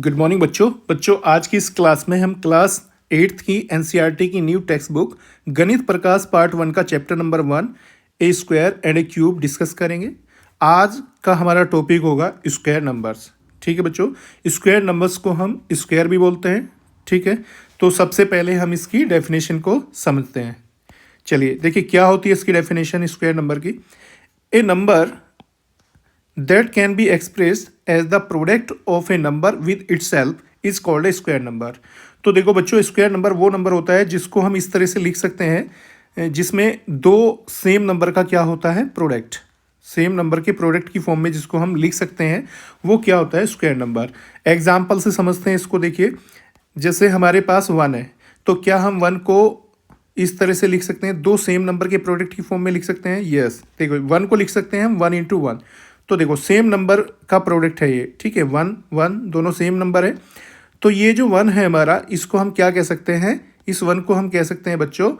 Good morning बच्चों आज की इस क्लास में हम क्लास 8th की एनसीईआरटी की न्यू टेक्स्ट बुक गणित प्रकाश पार्ट 1 का chapter number 1 A square and A cube discuss करेंगे। आज का हमारा टॉपिक होगा स्क्वायर नंबर्स। ठीक है बच्चों, स्क्वायर नंबर्स को हम स्क्वायर भी बोलते हैं। ठीक है, तो सबसे पहले हम इसकी डेफिनेशन को समझते हैं। चलिए देखिए क्या होती है इसकी डेफिनेशन स्क्वायर नंबर की। ए number that can be expressed as the product of a number with itself is called a square number। तो देखो बच्चों, स्क्वायर नंबर वो नंबर होता है जिसको हम इस तरह से लिख सकते हैं जिसमें दो सेम नंबर का क्या होता है, प्रोडक्ट। सेम नंबर के प्रोडक्ट की फॉर्म में जिसको हम लिख सकते हैं वो क्या होता है, स्क्वायर नंबर। एग्जाम्पल से समझते हैं इसको। देखिए जैसे हमारे पास 1 है, तो क्या हम 1 को इस तरह से लिख सकते हैं, दो सेम नंबर के प्रोडक्ट की फॉर्म में लिख सकते हैं। यस, देखो 1 को लिख सकते हैं हम 1 × 1। तो देखो सेम नंबर का प्रोडक्ट है ये। ठीक है, 1 1 दोनों सेम नंबर है। तो ये जो 1 है हमारा, इसको हम क्या कह सकते हैं, इस 1 को हम कह सकते हैं बच्चों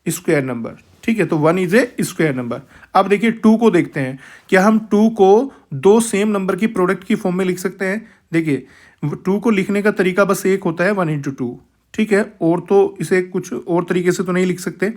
स्क्वायर नंबर। ठीक है, तो 1 इज ए स्क्वायर नंबर। अब देखिए 2 को देखते हैं, क्या हम 2 को दो सेम नंबर की प्रोडक्ट की फॉर्म में लिख सकते हैं। देखिए 2 को लिखने का तरीका बस एक होता है 1 × 2। ठीक है, और तो इसे कुछ और तरीके से तो नहीं लिख सकते।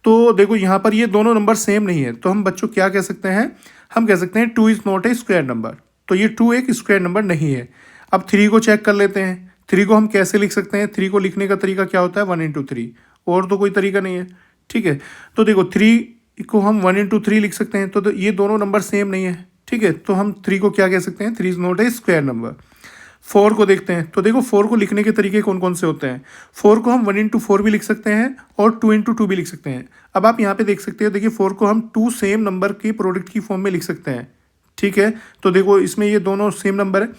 तो देखो यहाँ पर ये दोनों नंबर सेम नहीं है, तो हम बच्चों क्या कह सकते हैं, हम कह सकते हैं 2 is not a square number. तो ये 2 एक स्क्वायर नंबर नहीं है। अब 3 को चेक कर लेते हैं। 3 को हम कैसे लिख सकते हैं, 3 को लिखने का तरीका क्या होता है, 1 × 3, और तो कोई तरीका नहीं है। ठीक है, तो देखो 3 को हम 1 × 3 लिख सकते हैं। तो ये दोनों नंबर सेम नहीं है। ठीक है, तो हम 3 को क्या कह सकते हैं, 3 is not a square number. 4 को देखते हैं, तो देखो 4 को लिखने के तरीके कौन कौन से होते हैं। 4 को हम 1 × 4 भी लिख सकते हैं और 2 × 2 भी लिख सकते हैं। अब आप यहाँ पे देख सकते हो, देखिए 4 को हम 2 सेम नंबर की प्रोडक्ट की फॉर्म में लिख सकते हैं। ठीक है, तो देखो इसमें ये दोनों सेम नंबर है,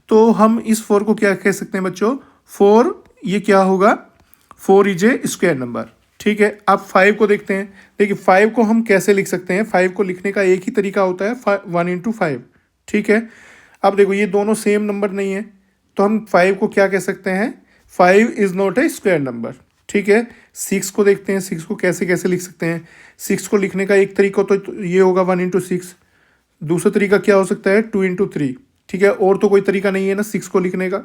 तो हम इस 4 को क्या कह सकते हैं बच्चों, 4 ये क्या होगा, 4 इज ए स्क्वायर नंबर। ठीक है, अब 5 को देखते हैं। देखिए 5 को हम कैसे लिख सकते हैं, 5 को लिखने का एक ही तरीका होता है 1 × 5। ठीक है, अब देखो ये दोनों सेम नंबर नहीं है, तो हम 5 को क्या कह सकते हैं, 5 is not a square number. ठीक है, 6 को देखते हैं, 6 को कैसे कैसे लिख सकते हैं। 6 को लिखने का एक तरीका तो ये होगा 1 × 6। दूसरा तरीका क्या हो सकता है, 2 × 3। ठीक है, और तो कोई तरीका नहीं है ना 6 को लिखने का।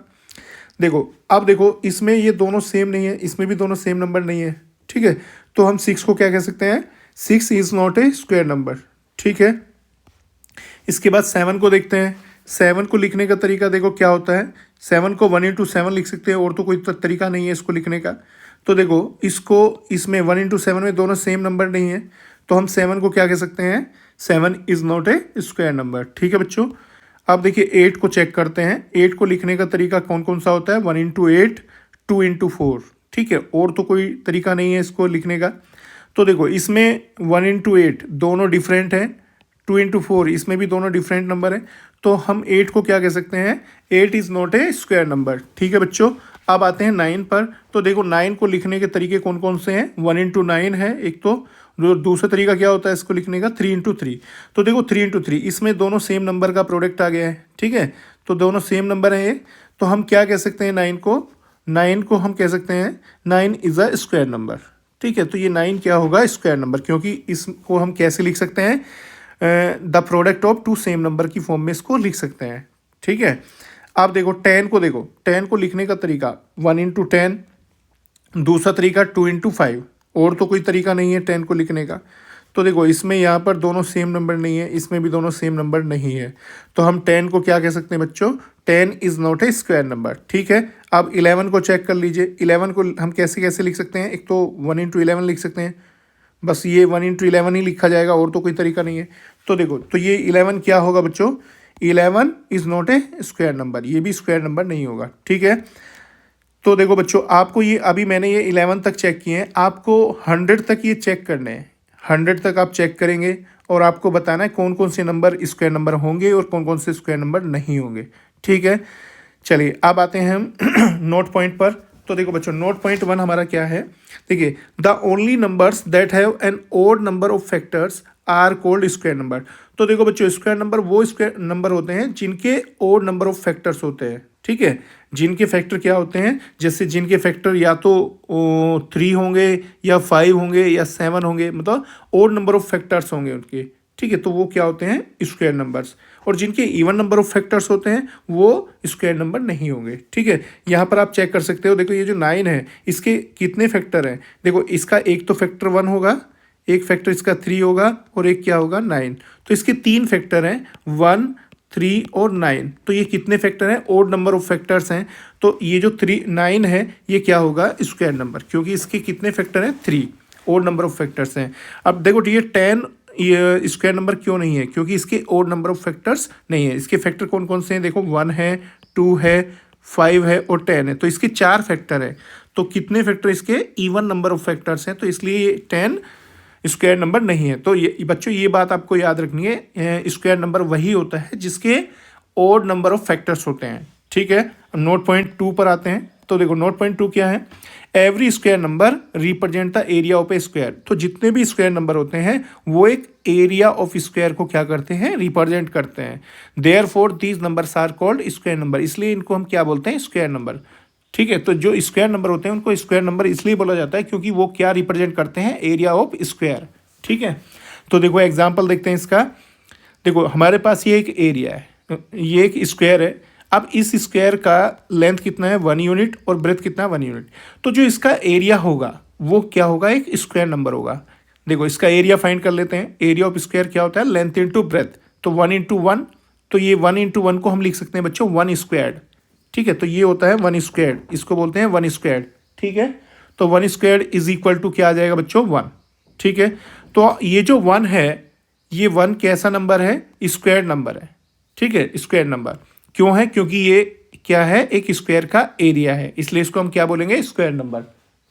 देखो अब देखो इसमें ये दोनों सेम नहीं है, इसमें भी दोनों सेम नंबर नहीं है। ठीक है, तो हम 6 को क्या कह सकते हैं, 6 is not a square number. ठीक है, इसके बाद 7 को देखते हैं। 7 को लिखने का तरीका देखो क्या होता है, 7 को 1 × 7 लिख सकते हैं, और तो कोई तरीका नहीं है इसको लिखने का। तो देखो इसको इसमें 1 × 7 में दोनों सेम नंबर नहीं है, तो हम 7 को क्या कह सकते हैं, 7 is not a square number. ठीक है बच्चों, अब देखिए 8 को चेक करते हैं। 8 को लिखने का तरीका कौन कौन सा होता है, 1 × 8 2 × 4। ठीक है, और तो कोई तरीका नहीं है इसको लिखने का। तो देखो इसमें 1 × 8 दोनों डिफरेंट हैं, 2 × 4 इसमें भी दोनों डिफरेंट नंबर हैं, तो हम 8 को क्या कह सकते हैं, 8 is not a square number. ठीक है बच्चों, अब आते हैं 9 पर। तो देखो 9 को लिखने के तरीके कौन कौन से हैं, 1 × 9 है एक, तो दूसरा तरीका क्या होता है इसको लिखने का, 3 × 3। तो देखो 3 × 3 इसमें दोनों सेम नंबर का प्रोडक्ट आ गया है। ठीक है, तो दोनों सेम नंबर है ये, तो हम क्या कह सकते हैं, 9 को हम कह सकते हैं 9 इज़ अ स्क्वायर नंबर। ठीक है, तो ये 9 क्या होगा, स्क्वायर नंबर, क्योंकि इसको हम कैसे लिख सकते हैं, the product of 2 same number की फॉर्म में इसको लिख सकते हैं। ठीक है, आप देखो 10 को देखो, 10 को लिखने का तरीका 1 × 10, दूसरा तरीका 2 × 5, और तो कोई तरीका नहीं है 10 को लिखने का। तो देखो इसमें यहाँ पर दोनों सेम नंबर नहीं है, इसमें भी दोनों सेम नंबर नहीं है, तो हम 10 को क्या कह सकते हैं बच्चों, 10 is not a square number. ठीक है, अब 11 को चेक कर लीजिए। 11 को हम कैसे कैसे लिख सकते हैं, एक तो 1 × 11 लिख सकते हैं, बस ये 1 × 11 ही लिखा जाएगा, और तो कोई तरीका नहीं है। तो देखो तो ये 11 क्या होगा बच्चों, 11 is not a square number, ये भी स्क्वायर नंबर नहीं होगा। ठीक है, तो देखो बच्चों आपको ये अभी मैंने ये 11 तक चेक किए हैं, आपको 100 तक ये चेक करने हैं। 100 तक आप चेक करेंगे और आपको बताना है कौन कौन से नंबर स्क्वायर नंबर होंगे और कौन कौन से स्क्वायर नंबर नहीं होंगे। ठीक है, चलिए अब आते हैं हम नोट पॉइंट पर। तो देखो बच्चों नोट पॉइंट 1 हमारा क्या है, देखिए the only numbers that have an odd number of factors are called square number. तो देखो बच्चों स्क्वायर नंबर वो स्क्वायर नंबर होते हैं जिनके ओड नंबर ऑफ फैक्टर्स होते हैं। ठीक है, जिनके फैक्टर क्या होते हैं, जैसे जिनके फैक्टर या तो 3 होंगे या 5 होंगे या 7 होंगे, मतलब ओड नंबर ऑफ फैक्टर्स होंगे उनके। ठीक है, तो वो क्या होते हैं, स्क्वायर नंबर्स। और जिनके इवन नंबर ऑफ फैक्टर्स होते हैं वो स्क्वायर नंबर नहीं होंगे। ठीक है, यहाँ पर आप चेक कर सकते हो, देखो ये जो 9 है इसके कितने फैक्टर हैं, देखो इसका एक तो फैक्टर 1 होगा, एक फैक्टर इसका 3 होगा और एक क्या होगा 9, तो इसके 3 फैक्टर हैं 1, 3 और 9। तो ये कितने फैक्टर हैं, ओड नंबर ऑफ फैक्टर्स हैं। तो ये जो 9 है ये क्या होगा, स्क्वायर नंबर, क्योंकि इसके कितने फैक्टर हैं 3, ओड नंबर ऑफ फैक्टर्स हैं। अब देखो ये 10 ये स्क्वायर नंबर क्यों नहीं है, क्योंकि इसके ओड नंबर ऑफ फैक्टर्स नहीं है। इसके फैक्टर कौन कौन से हैं, देखो 1 है, 2 है, 5 है और 10 है, तो इसके 4 फैक्टर है। तो कितने फैक्टर इसके, इवन नंबर ऑफ फैक्टर्स हैं, तो इसलिए ये 10 स्क्वायर नंबर नहीं है। तो ये बच्चों ये बात आपको याद रखनी है, स्क्वायर नंबर वही होता है जिसके ओड नंबर ऑफ फैक्टर्स होते हैं। ठीक है, अब नोट पॉइंट 2 पर आते हैं। तो देखो नोट पॉइंट 2 क्या है, every square number represent the area of A square. तो जितने भी स्क्वायर नंबर होते हैं वो एक एरिया ऑफ स्क्वायर को क्या करते हैं, रिप्रेजेंट करते हैं। Therefore these numbers are called square number, इसलिए इनको हम क्या बोलते हैं, स्क्वायर नंबर। ठीक है, तो जो स्क्वायर नंबर होते हैं उनको स्क्वायर नंबर इसलिए बोला जाता है क्योंकि वो क्या रिप्रेजेंट करते हैं, एरिया ऑफ स्क्वायर। ठीक है, तो देखो एग्जाम्पल देखते हैं इसका। देखो हमारे पास ये एक एरिया है, ये एक स्क्वायर है। अब इस स्क्वायर का लेंथ कितना है 1 यूनिट और ब्रेथ कितना है 1 यूनिट। तो जो इसका एरिया होगा वो क्या होगा, एक स्क्वायर नंबर होगा। देखो इसका एरिया फाइंड कर लेते हैं। एरिया ऑफ स्क्वायर क्या होता है, लेंथ इंटू ब्रेथ, तो 1 इंटू 1, तो ये 1 इंटू 1 को हम लिख सकते हैं बच्चों 1 स्क्वायर्ड। ठीक है, तो ये होता है 1 स्क्वायर्ड, इसको बोलते हैं 1 स्क्वायर्ड। ठीक है, तो 1 स्क्वायर्ड इज इक्वल टू क्या आ जाएगा बच्चों 1। ठीक है, तो ये जो 1 है ये 1 कैसा नंबर है, स्क्वायर नंबर है। ठीक है, स्क्वायर नंबर क्यों है, क्योंकि ये क्या है, एक स्क्वायर का एरिया है, इसलिए इसको हम क्या बोलेंगे, स्क्वायर नंबर।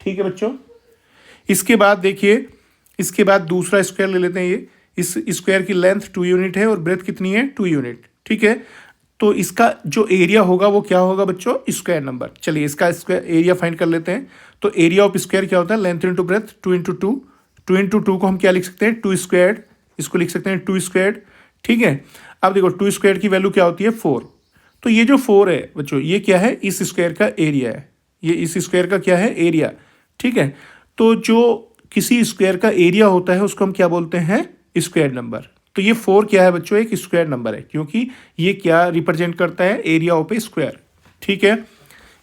ठीक है बच्चों, इसके बाद देखिए, इसके बाद दूसरा स्क्वायर ले लेते हैं। ये इस स्क्वायर की लेंथ 2 यूनिट है और ब्रेथ कितनी है 2 यूनिट। ठीक है, तो इसका जो एरिया होगा वो क्या होगा बच्चों, स्क्वायर नंबर। चलिए इसका स्क्वायर एरिया फाइंड कर लेते हैं। तो एरिया ऑफ स्क्वायर क्या होता है, length into breath 2 into 2, 2 into 2 को हम क्या लिख सकते हैं 2 स्क्वायर्ड, इसको लिख सकते हैं 2 स्क्वायर्ड। ठीक है, अब देखो 2 स्क्वायर्ड की वैल्यू क्या होती है 4। तो ये जो 4 है बच्चों ये क्या है, इस स्क्वायर का एरिया है, ये इस स्क्वायर का क्या है, एरिया। ठीक है, तो जो किसी स्क्वायर का एरिया होता है उसको हम क्या बोलते हैं, स्क्वायर नंबर। तो ये 4 क्या है बच्चों, एक स्क्वायर नंबर है, क्योंकि ये क्या रिप्रेजेंट करता है, एरिया ऑफ ए स्क्वायर। ठीक है,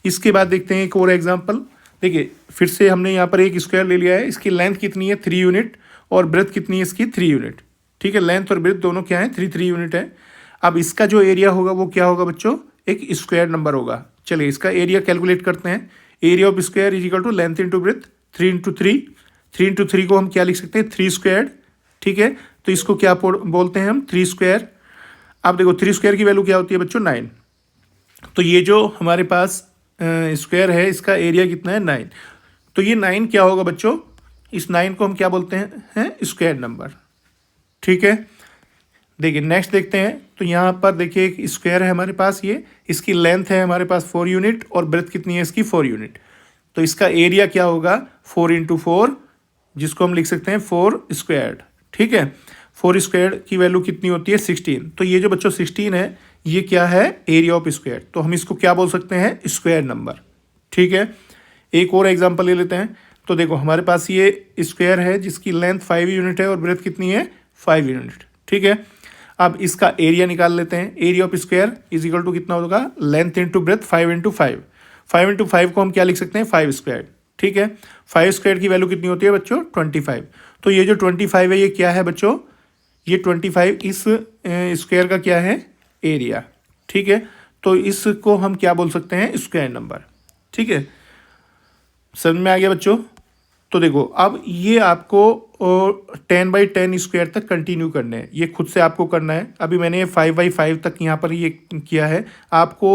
इसके बाद देखते हैं एक और एग्जांपल। देखिए फिर से हमने यहाँ पर एक स्क्वायर ले लिया है, इसकी लेंथ कितनी है 3 यूनिट और ब्रेथ कितनी है इसकी 3 यूनिट। ठीक है, लेंथ और ब्रेथ दोनों क्या है 3 यूनिट है। अब इसका जो एरिया होगा वो क्या होगा बच्चों, एक स्क्वायर नंबर होगा। चलिए इसका एरिया कैलकुलेट करते हैं। Area of square is equal to length into breadth 3 into 3, 3 into 3 को हम क्या लिख सकते हैं 3 स्क्वायर्ड। ठीक है, तो इसको क्या बोलते हैं हम 3 स्क्वायर। अब देखो 3 स्क्वायर की वैल्यू क्या होती है बच्चों 9। तो ये जो हमारे पास स्क्वायर है इसका एरिया कितना है 9। तो ये 9 क्या होगा बच्चों, इस 9 को हम क्या बोलते हैं स्क्वायर नंबर। ठीक है, देखिए नेक्स्ट देखते हैं। तो यहाँ पर देखिए एक स्क्वायर है हमारे पास, ये इसकी लेंथ है हमारे पास 4 यूनिट और ब्रेथ कितनी है इसकी 4 यूनिट। तो इसका एरिया क्या होगा 4 इंटू 4, जिसको हम लिख सकते हैं 4 स्क्वायर्ड। ठीक है, 4 स्क्वायर्ड की वैल्यू कितनी होती है 16। तो ये जो बच्चों 16 है ये क्या है, एरिया ऑफ स्क्वायर। तो हम इसको क्या बोल सकते हैं, स्क्वायर नंबर। ठीक है, एक और एग्जाम्पल ले लेते हैं। तो देखो हमारे पास ये स्क्वायर है जिसकी लेंथ 5 यूनिट है और ब्रेथ कितनी है 5 यूनिट। ठीक है, अब इसका एरिया निकाल लेते हैं। Area of square is equal to कितना होगा, length into breadth 5 into 5, 5 into 5 को हम क्या लिख सकते हैं 5 स्क्वायर। ठीक है, 5 स्क्वायर की वैल्यू कितनी होती है बच्चों 25। तो ये जो 25 है ये क्या है बच्चों, ये 25 इस स्क्वायर का क्या है, एरिया। ठीक है, तो इसको हम क्या बोल सकते हैं, स्क्वायर नंबर। ठीक है, समझ में आ गया बच्चों। तो देखो अब ये आपको 10/10 स्क्वायर तक कंटिन्यू करने हैं, ये खुद से आपको करना है। अभी मैंने ये 5/5 तक यहाँ पर ये किया है, आपको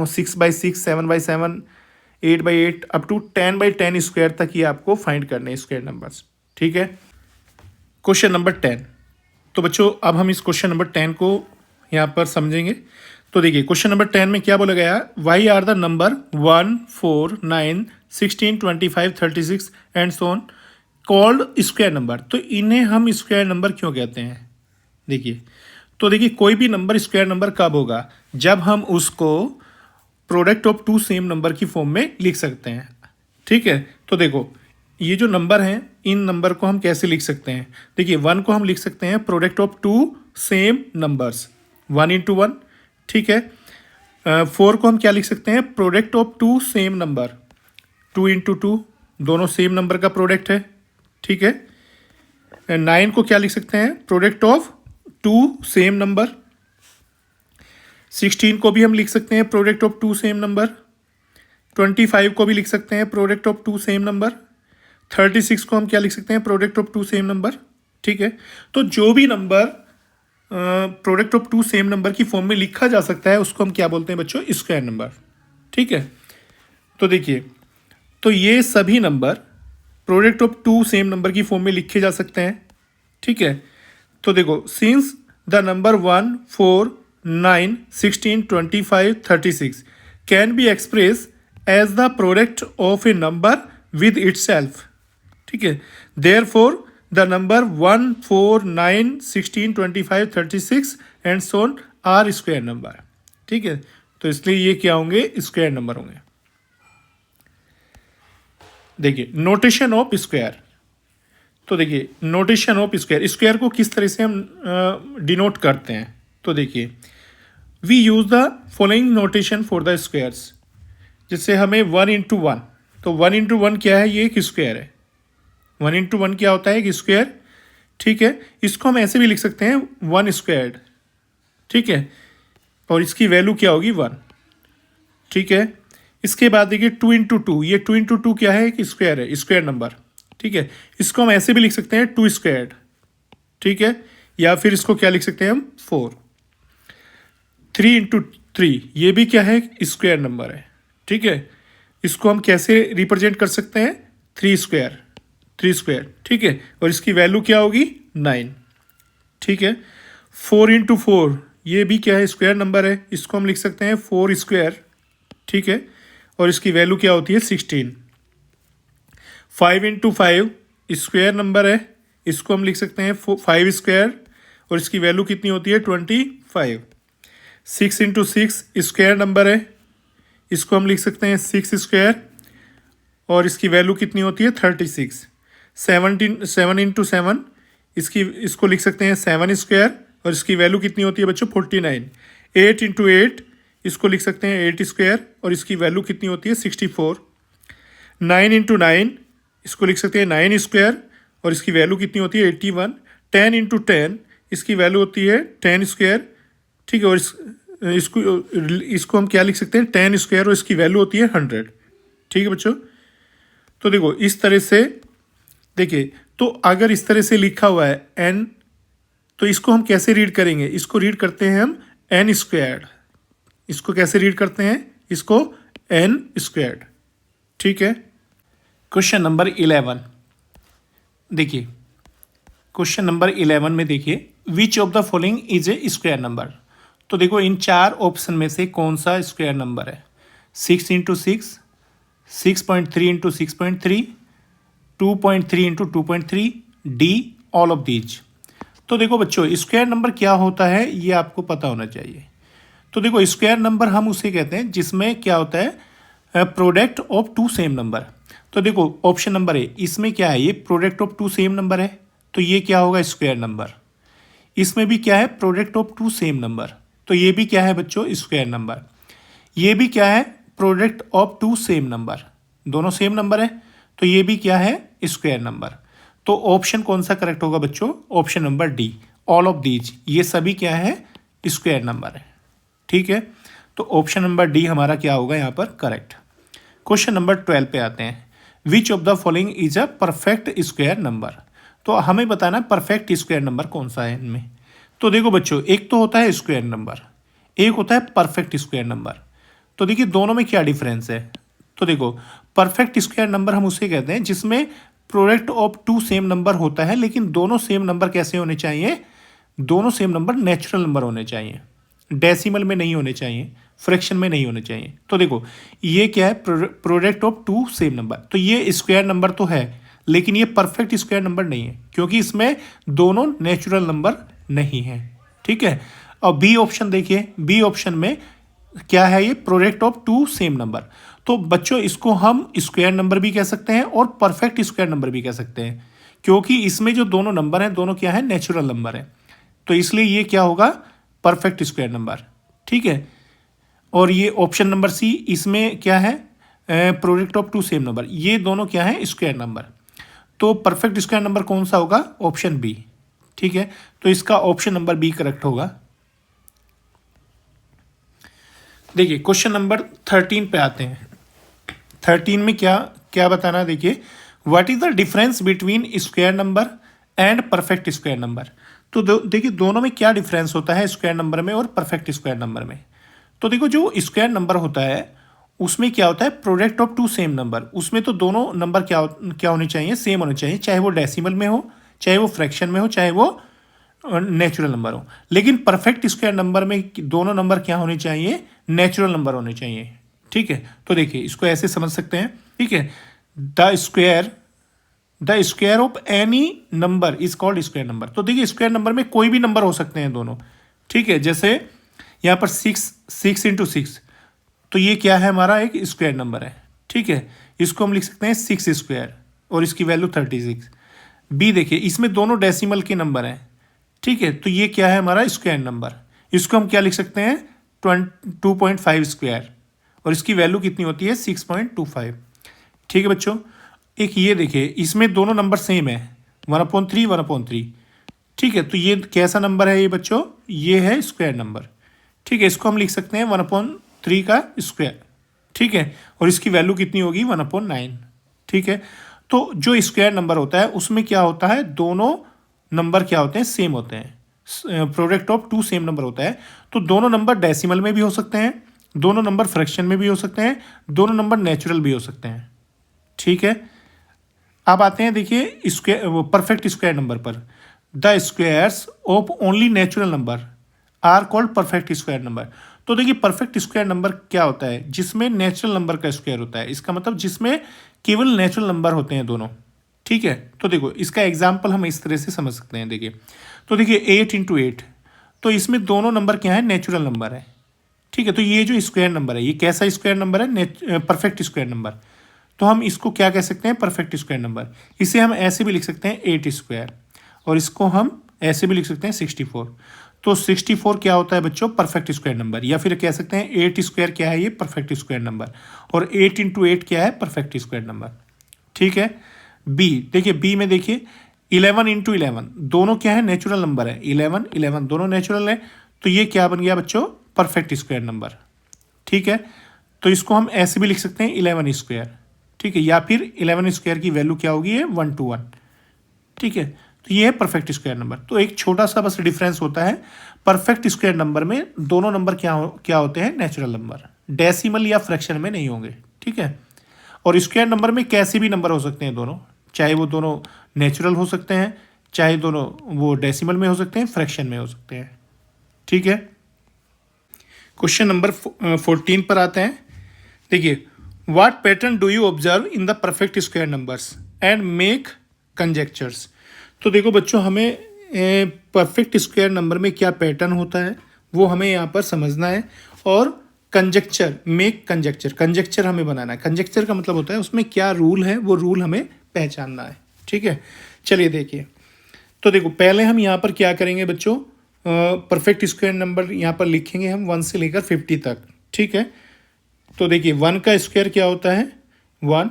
6/6, 7/7, 8/8 अप टू 10/10 स्क्वायर तक ये आपको फाइंड करने हैं स्क्वायर नंबर्स। ठीक है, क्वेश्चन नंबर 10। तो बच्चों अब हम इस क्वेश्चन नंबर 10 को यहाँ पर समझेंगे। तो देखिए क्वेश्चन नंबर 10 में क्या बोला गया, why are the number 1, 4, 9, 16, 25, 36 and so on called square number. तो इन्हें हम स्क्वायर नंबर क्यों कहते हैं, देखिए। तो देखिए कोई भी नंबर स्क्वायर नंबर कब होगा, जब हम उसको प्रोडक्ट ऑफ 2 सेम नंबर की फॉर्म में लिख सकते हैं। ठीक है, तो देखो ये जो नंबर हैं इन नंबर को हम कैसे लिख सकते हैं। देखिए 1 को हम लिख सकते हैं product of two same numbers, 1 into 1, ठीक है। 4 को हम क्या लिख सकते हैं, product of two same number, 2 into 2, दोनों सेम नंबर का प्रोडक्ट है, ठीक है। 9 को क्या लिख सकते हैं, product of two same number. 16 को भी हम लिख सकते हैं product of two same number. 25 को भी लिख सकते हैं product of two same number. 36 को हम क्या लिख सकते हैं, product of two same number, ठीक है। तो जो भी number product of two same number की फॉर्म में लिखा जा सकता है उसको हम क्या बोलते हैं बच्चों, स्क्वायर नंबर, ठीक है। तो देखिए, तो ये सभी number product of two same number की फॉर्म में लिखे जा सकते हैं, ठीक है। तो देखो, since the number 1, 4, 9, 16, 25, 36 can be express as the product of a number with itself, ठीक है। Therefore the number 1, 4, 9, 16, 25, 36 and so on are square number, ठीक है। तो इसलिए ये क्या होंगे, स्क्वायर नंबर होंगे। देखिए नोटेशन ऑफ स्क्वायर, तो देखिए नोटेशन ऑफ स्क्वायर, स्क्वायर को किस तरह से हम डिनोट करते हैं। तो देखिए, we use the following notation for the squares. जैसे हमें 1 इंटू 1, तो 1 इंटू 1 क्या है, ये एक स्क्वायर है। 1 इंटू 1 क्या होता है, एक स्क्वायर, ठीक है। इसको हम ऐसे भी लिख सकते हैं 1 स्क्वायर्ड, ठीक है, और इसकी वैल्यू क्या होगी 1, ठीक है। इसके बाद देखिए 2 इंटू 2, ये 2 इंटू 2 क्या है, एक स्क्वायर है, स्क्वायर नंबर, ठीक है। इसको हम ऐसे भी लिख सकते हैं 2 स्क्वायर्ड, ठीक है, या फिर इसको क्या लिख सकते हैं हम 4। 3 इंटू 3, ये भी क्या है, स्क्वायर नंबर है, ठीक है। इसको हम कैसे रिप्रेजेंट कर सकते हैं, 3 स्क्वायर, 3 स्क्वायर, ठीक है, और इसकी वैल्यू क्या होगी 9, ठीक है। 4 इंटू 4, ये भी क्या है, स्क्वायर नंबर है, इसको हम लिख सकते हैं 4 स्क्वायर, ठीक है, और इसकी वैल्यू क्या होती है 16। 5 इंटू 5, स्क्वायर नंबर है, इसको हम लिख सकते हैं 5 स्क्वायर, और इसकी वैल्यू कितनी होती है 25। 6 इंटू 6, स्क्वायर नंबर है, इसको हम लिख सकते हैं 6 स्क्वायर, और इसकी वैल्यू कितनी होती है 36। 7 इंटू 7, इसको लिख सकते हैं 7 स्क्वायर, और इसकी वैल्यू कितनी होती है बच्चों 49। 8 इंटू 8, इसको लिख सकते हैं 8 स्क्वायर, और इसकी वैल्यू कितनी होती है 64। 9 इंटू 9, इसको लिख सकते हैं 9 स्क्वायर, और इसकी वैल्यू कितनी होती है 81। 10 इंटू 10, इसकी वैल्यू होती है 10 स्क्वायर, ठीक है, और इसको हम क्या लिख सकते हैं 10 स्क्वायर, और इसकी वैल्यू होती है 100, ठीक है बच्चों। तो देखो इस तरह से, देखिए तो अगर इस तरह से लिखा हुआ है n, तो इसको हम कैसे रीड करेंगे, इसको रीड करते हैं हम n स्क्वायर्ड। इसको कैसे रीड करते हैं, इसको n स्क्वायर्ड, ठीक है। क्वेश्चन नंबर 11, देखिए क्वेश्चन नंबर 11 में देखिए, which of the following is a square number. तो देखो इन 4 ऑप्शन में से कौन सा स्क्वायर नंबर है। 6 into 6, 6.3 into 6.3, 2.3 into 2.3, D all of these. तो देखो बच्चों, स्क्वायर नंबर क्या होता है ये आपको पता होना चाहिए। तो देखो स्क्वायर नंबर हम उसे कहते हैं जिसमें क्या होता है, product of two same number. तो देखो ऑप्शन नंबर ए, इसमें क्या है, ये product of two same number है, तो ये क्या होगा स्क्वायर नंबर। इसमें भी क्या है, product of two same number, तो ये भी क्या है बच्चों स्क्वायर नंबर। ये भी क्या है, product of two same number, दोनों सेम नंबर है, तो ये भी क्या है स्क्वायर नंबर। तो ऑप्शन कौन सा करेक्ट होगा बच्चों, option number D, all of these, ये सभी क्या है स्क्वायर नंबर है, ठीक है। तो ऑप्शन नंबर डी हमारा क्या होगा यहाँ पर करेक्ट। क्वेश्चन नंबर 12 पे आते हैं, which of the following is a perfect square number. तो हमें बताना परफेक्ट स्क्वायर नंबर कौन सा है इनमें। तो देखो बच्चों, एक तो होता है स्क्वायर नंबर, एक होता है परफेक्ट स्क्वायर नंबर। तो देखिए दोनों में क्या डिफरेंस है। तो देखो परफेक्ट स्क्वायर नंबर हम उसे कहते हैं जिसमें product of two same number होता है, लेकिन दोनों सेम नंबर कैसे होने चाहिए, दोनों सेम नंबर नेचुरल नंबर होने चाहिए, डेसिमल में नहीं होने चाहिए, फ्रैक्शन में नहीं होने चाहिए। तो देखो ये क्या है, product of two same number, तो ये स्क्वायर नंबर तो है, लेकिन ये परफेक्ट स्क्वायर नंबर नहीं है, क्योंकि इसमें दोनों नेचुरल नंबर नहीं है, ठीक है। और बी ऑप्शन देखिए, बी ऑप्शन में क्या है, ये product of two same number. तो बच्चों इसको हम स्क्वायर नंबर भी कह सकते हैं और परफेक्ट स्क्वायर नंबर भी कह सकते हैं। क्योंकि इसमें जो दोनों नंबर हैं दोनों क्या है, नेचुरल नंबर है, तो इसलिए ये क्या होगा, परफेक्ट स्क्वायर नंबर। ठीक है, और ये ऑप्शन नंबर सी, इसमें क्या है, product of two same number, ये दोनों क्या है, स्क्वायर नंबर। तो परफेक्ट स्क्वायर नंबर कौन सा होगा, ऑप्शन बी। ठीक है, तो इसका ऑप्शन नंबर बी करेक्ट होगा। देखिए क्वेश्चन नंबर 13 पे आते हैं। 13 में क्या क्या बताना, देखिए what is the difference between square number and perfect square number. तो देखिए दोनों में क्या डिफरेंस होता है, स्क्वायर नंबर में और परफेक्ट स्क्वायर नंबर में। तो देखो जो स्क्वायर नंबर होता है उसमें क्या होता है, product of two same number, उसमें तो दोनों नंबर क्या होने चाहिए, सेम होने चाहिए, चाहे वो डेसिमल में हो, चाहे वो फ्रैक्शन में हो, चाहे वो नेचुरल नंबर हो। लेकिन परफेक्ट स्क्वायर नंबर में दोनों नंबर क्या होने चाहिए, नेचुरल नंबर होने चाहिए। ठीक है, तो देखिए इसको ऐसे समझ सकते हैं। ठीक है, the square of any number is called square number. तो देखिए स्क्वायर नंबर में कोई भी नंबर हो सकते हैं दोनों। ठीक है, जैसे यहाँ पर 6 इंटू 6, तो ये क्या है, हमारा एक स्क्वायर नंबर है। ठीक है, इसको हम लिख सकते हैं 6 स्क्वायर और इसकी वैल्यू 36। बी देखिए इसमें दोनों डेसिमल के नंबर हैं। ठीक है, तो ये क्या है, हमारा स्क्वायर नंबर, इसको हम क्या लिख सकते हैं, 2.5 स्क्वायर और इसकी वैल्यू कितनी होती है, 6.25। ठीक है बच्चों, एक ये देखिए इसमें दोनों नंबर सेम है, 1/3 1/3। ठीक है, तो ये कैसा नंबर है ये बच्चों, ये है स्क्वायर नंबर। ठीक है, इसको हम लिख सकते हैं 1/3 का स्क्वायर। ठीक है, और इसकी वैल्यू कितनी होगी, 1/9। ठीक है, तो जो स्क्वायर नंबर होता है उसमें क्या होता है, दोनों नंबर क्या होते हैं, सेम होते हैं, product of two same number होता है। तो दोनों नंबर डेसिमल में भी हो सकते हैं, दोनों नंबर फ्रैक्शन में भी हो सकते हैं, दोनों नंबर नेचुरल भी हो सकते हैं। ठीक है, अब आते हैं देखिए स्क्वायर, परफेक्ट स्क्वायर नंबर पर। The squares of only natural number are called perfect square number. तो देखिए परफेक्ट स्क्वायर नंबर क्या होता है, जिसमें नेचुरल नंबर का स्क्वायर होता है, इसका मतलब जिसमें केवल नेचुरल नंबर होते हैं दोनों। ठीक है, तो देखो इसका एग्जाम्पल हम इस तरह से समझ सकते हैं। देखिए तो देखिए 8 इंटू 8, तो इसमें दोनों नंबर क्या है, नेचुरल नंबर है। ठीक है, तो ये जो स्क्वायर नंबर है ये कैसा स्क्वायर नंबर है, परफेक्ट स्क्वायर नंबर। तो हम इसको क्या कह सकते हैं, परफेक्ट स्क्वायर नंबर। इसे हम ऐसे भी लिख सकते हैं 8 स्क्वायर और इसको हम ऐसे भी लिख सकते हैं 64। तो 64 क्या होता है बच्चों, परफेक्ट स्क्वायर नंबर, या फिर कह सकते हैं 8 स्क्वायर क्या है, ये परफेक्ट स्क्वायर नंबर, और 8 इंटू 8 क्या है, परफेक्ट स्क्वायर नंबर। ठीक है, बी देखिए, बी में देखिए 11 इंटू 11, दोनों क्या है, नेचुरल नंबर है, 11 11 दोनों नेचुरल है, तो ये क्या बन गया बच्चों, परफेक्ट स्क्वायर नंबर। ठीक है, तो इसको हम ऐसे भी लिख सकते हैं 11 स्क्वायर। ठीक है, या फिर 11 स्क्वायर की वैल्यू क्या होगी, 1 to 1। ठीक है, तो ये है परफेक्ट स्क्वायर नंबर। तो एक छोटा सा बस डिफरेंस होता है, परफेक्ट स्क्वायर नंबर में दोनों नंबर क्या होते हैं, नेचुरल नंबर, डेसिमल या फ्रैक्शन में नहीं होंगे। ठीक है, और स्क्वायर नंबर में कैसे भी नंबर हो सकते हैं दोनों, चाहे वो दोनों नेचुरल हो सकते हैं, चाहे दोनों वो डेसिमल में हो सकते हैं, फ्रैक्शन में हो सकते हैं। ठीक है, क्वेश्चन नंबर 14 पर आते हैं। देखिए what pattern do you observe in the perfect square numbers and make conjectures. तो देखो बच्चों, हमें परफेक्ट स्क्वायर नंबर में क्या पैटर्न होता है वो हमें यहाँ पर समझना है, और कंजेक्चर, मेक कंजेक्चर, कंजेक्चर हमें बनाना है। कंजेक्चर का मतलब होता है उसमें क्या रूल है, वो रूल हमें पहचानना है। ठीक है, चलिए देखिए, तो देखो पहले हम यहाँ पर क्या करेंगे बच्चों, परफेक्ट स्क्वायर नंबर यहाँ पर लिखेंगे हम 1 से लेकर 50 तक। ठीक है, तो देखिए 1 का स्क्वायर क्या होता है, 1,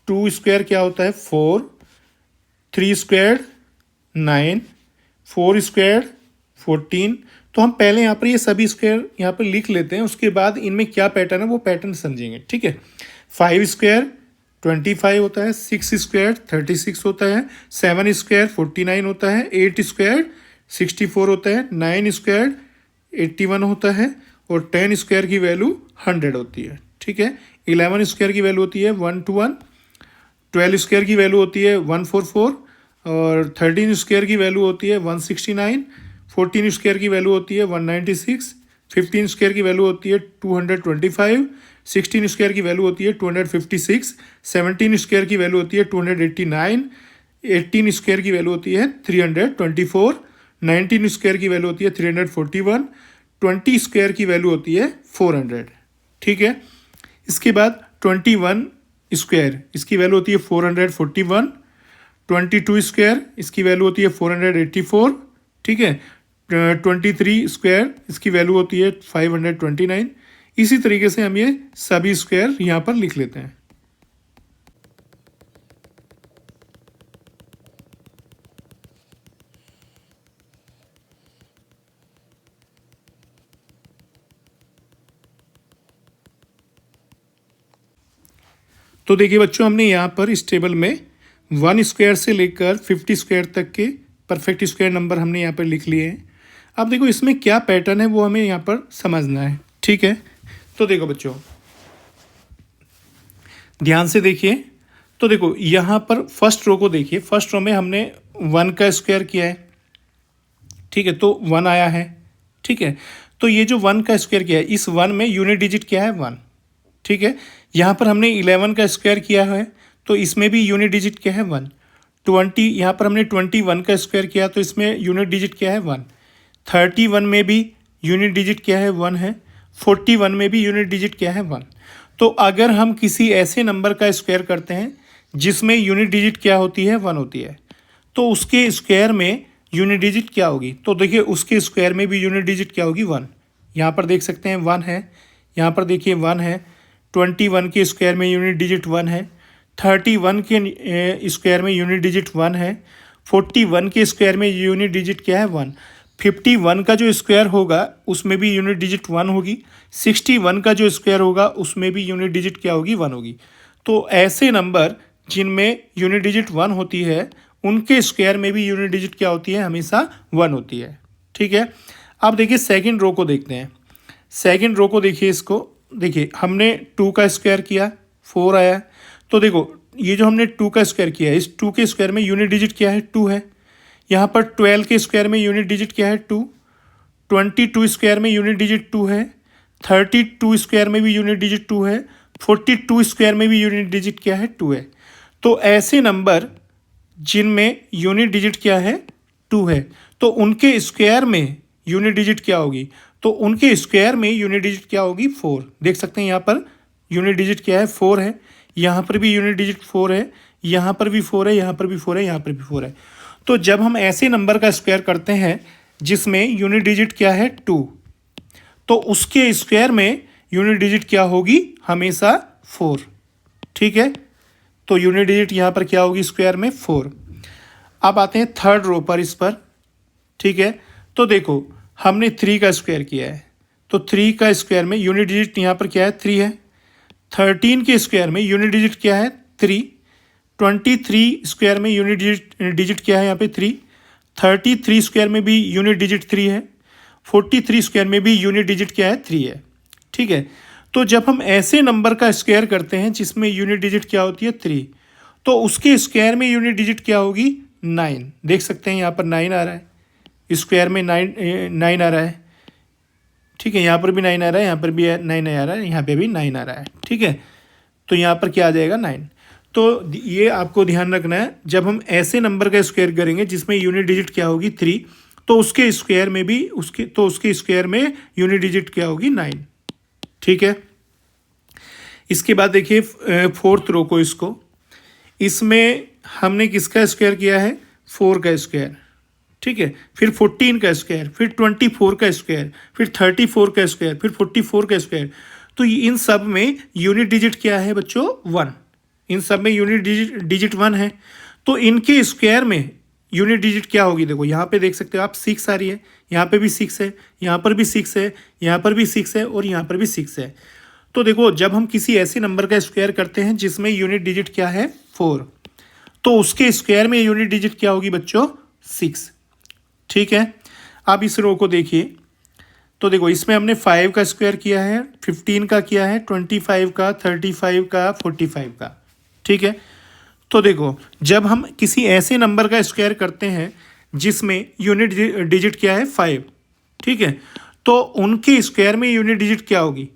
2 स्क्वायर क्या होता है, 4, 3 स्क्वायर 9, 4 स्क्वायर 14। तो हम पहले यहाँ पर ये सभी स्क्वायर यहाँ पर लिख लेते हैं, उसके बाद इनमें क्या पैटर्न है वो पैटर्न समझेंगे। ठीक है, 5 स्क्वायर 25 होता है, 6 स्क्वायर 36 होता है, 7 स्क्वायर 49 होता है, 8 स्क्वायर 64 होता है, 9 स्क्वायर 81 होता है, और 10 स्क्वायर की वैल्यू 100 होती है। ठीक है, 11 स्क्वायर की वैल्यू होती है 1 to 1, 12 स्क्वायर की वैल्यू होती है 144, और 13 स्क्वायर की वैल्यू होती है 169, 14 स्क्वायर की वैल्यू होती है 196, 15 स्क्वायर की वैल्यू होती है 225, 16 स्क्वायर की वैल्यू होती है 256, 17 स्क्वायर की वैल्यू होती है 289, 18 स्क्वायर की वैल्यू होती है 324, 19 स्क्वायर की वैल्यू होती है 341, 20 स्क्वायर की वैल्यू होती है 400। ठीक है, इसके बाद 21 स्क्वायर, इसकी वैल्यू होती है 441, 22 स्क्वायर इसकी वैल्यू होती है 484, ठीक है। 23 स्क्वायर इसकी वैल्यू होती है 529। इसी तरीके से हम ये सभी स्क्वायर यहाँ पर लिख लेते हैं। तो देखिए बच्चों, हमने यहाँ पर इस टेबल में 1 स्क्वायर से लेकर 50 स्क्वायर तक के परफेक्ट स्क्वायर नंबर हमने यहाँ पर लिख लिए हैं। अब देखो इसमें क्या पैटर्न है वो हमें यहाँ पर समझना है, ठीक है। तो देखो बच्चों, ध्यान से देखिए। तो देखो यहाँ पर फर्स्ट रो को देखिए। फर्स्ट रो में हमने 1 का स्क्वायर किया है, ठीक है, तो 1 आया है, ठीक है। तो ये जो 1 का स्क्वायर किया है, इस 1 में यूनिट डिजिट क्या है 1, ठीक है। यहाँ पर हमने 11 का स्क्वायर किया है, तो इसमें भी यूनिट डिजिट क्या है 1। 20, यहाँ पर हमने 21 का स्क्वायर किया, तो इसमें यूनिट डिजिट क्या है 1। 31 में भी यूनिट डिजिट क्या है 1 है। 41 में भी यूनिट डिजिट क्या है 1। तो अगर हम किसी ऐसे नंबर का स्क्वायर करते हैं जिसमें यूनिट डिजिट क्या होती है 1 होती है, तो उसके स्क्वायर में यूनिट डिजिट क्या होगी। तो देखिए उसके स्क्वायर में भी यूनिट डिजिट क्या होगी 1। यहाँ पर देख सकते हैं 1 है, यहाँ पर देखिए 1 है। 21 के स्क्वायर में यूनिट डिजिट 1 है। 31 के स्क्वायर में यूनिट डिजिट 1 है। 41 के स्क्वायर में यूनिट डिजिट क्या है 1। 51 का जो स्क्वायर होगा उसमें भी यूनिट डिजिट 1 होगी। 61 का जो स्क्वायर होगा उसमें भी यूनिट डिजिट क्या होगी 1 होगी। तो ऐसे नंबर जिनमें यूनिट डिजिट 1 होती है उनके स्क्वायर में भी यूनिट डिजिट क्या होती है, हमेशा 1 होती है, ठीक है। अब देखिए सेकंड रो को देखते हैं। सेकंड रो को देखिए, इसको देखिए, हमने 2 का स्क्वायर किया 4 आया। तो देखो ये जो हमने 2 का स्क्वायर किया है, इस 2 के स्क्वायर में यूनिट डिजिट क्या है 2 है। यहाँ पर 12 के स्क्वायर में यूनिट डिजिट क्या है 2। 22 स्क्वायर में यूनिट डिजिट 2 है। 32 स्क्वायर में भी यूनिट डिजिट 2 है। 42 स्क्वायर में भी यूनिट डिजिट क्या है 2 है। तो ऐसे नंबर जिनमें यूनिट डिजिट क्या है 2 है, तो उनके स्क्वायर में यूनिट डिजिट क्या होगी, तो उनके स्क्वायर में यूनिट डिजिट क्या होगी 4। देख सकते हैं यहाँ पर यूनिट डिजिट क्या है 4 है। यहाँ पर भी यूनिट डिजिट 4 है, यहाँ पर भी 4 है, यहाँ पर भी 4 है, यहाँ पर भी 4 है। तो जब हम ऐसे नंबर का स्क्वायर करते हैं जिसमें यूनिट डिजिट क्या है 2, तो उसके स्क्वायर में यूनिट डिजिट क्या होगी, हमेशा 4, ठीक है। तो यूनिट डिजिट यहाँ पर क्या होगी स्क्वायर में 4। अब आते हैं थर्ड रो पर, इस पर, ठीक है। तो देखो हमने 3 का स्क्वायर किया है, तो 3 का स्क्वायर में यूनिट डिजिट यहाँ पर क्या है 3 है। 13 के स्क्वायर में यूनिट डिजिट क्या है 3। 23 स्क्वायर में यूनिट डिजिट क्या है यहाँ पे 3। 33 स्क्वायर में भी यूनिट डिजिट 3 है। 43 स्क्वायर में भी यूनिट डिजिट क्या है 3 है, ठीक है। तो जब हम ऐसे नंबर का स्क्वायर करते हैं जिसमें यूनिट डिजिट क्या होती है 3, तो उसके स्क्वायर में यूनिट डिजिट क्या होगी 9। देख सकते हैं यहाँ पर 9 आ रहा है, स्क्वायर में 9 आ रहा है, ठीक है। यहाँ पर भी 9 आ रहा है, यहाँ पर भी 9 आ रहा है, यहाँ पे भी 9 आ रहा है, ठीक है। तो यहाँ पर क्या आ जाएगा 9। तो ये आपको ध्यान रखना है, जब हम ऐसे नंबर का स्क्वायर करेंगे जिसमें यूनिट डिजिट क्या होगी 3, तो उसके स्क्वायर में भी उसके स्क्वायर में यूनिट डिजिट क्या होगी 9, ठीक है। इसके बाद देखिए फोर्थ रो को, इसमें हमने किसका स्क्वायर किया है 4 का स्क्वायर, ठीक है। फिर 14 का स्क्वायर, फिर 24 का स्क्वायर, फिर 34 का स्क्वायर, फिर 44 का स्क्वायर। तो इन सब में यूनिट डिजिट क्या है बच्चों 1। इन सब में यूनिट डिजिट 1 है। तो इनके स्क्वायर में यूनिट डिजिट क्या होगी, देखो यहाँ पे देख सकते हो आप 6 आ रही है, यहाँ पे भी 6 है, यहाँ पर भी 6 है, यहाँ पर भी 6 है, और यहाँ पर भी 6 है। तो देखो जब हम किसी ऐसे नंबर का स्क्वायर करते हैं जिसमें यूनिट डिजिट क्या है 4, तो उसके स्क्वायर में यूनिट डिजिट क्या होगी बच्चों 6, ठीक है। अब इस रो को देखिए, तो देखो इसमें हमने 5 का स्क्वायर किया है, 15 का किया है, 25 का, 35 का, 45 का, ठीक है। तो देखो जब हम किसी ऐसे नंबर का स्क्वायर करते हैं जिसमें यूनिट डिजिट क्या है 5, ठीक है, तो उनके स्क्वायर में यूनिट डिजिट क्या होगी,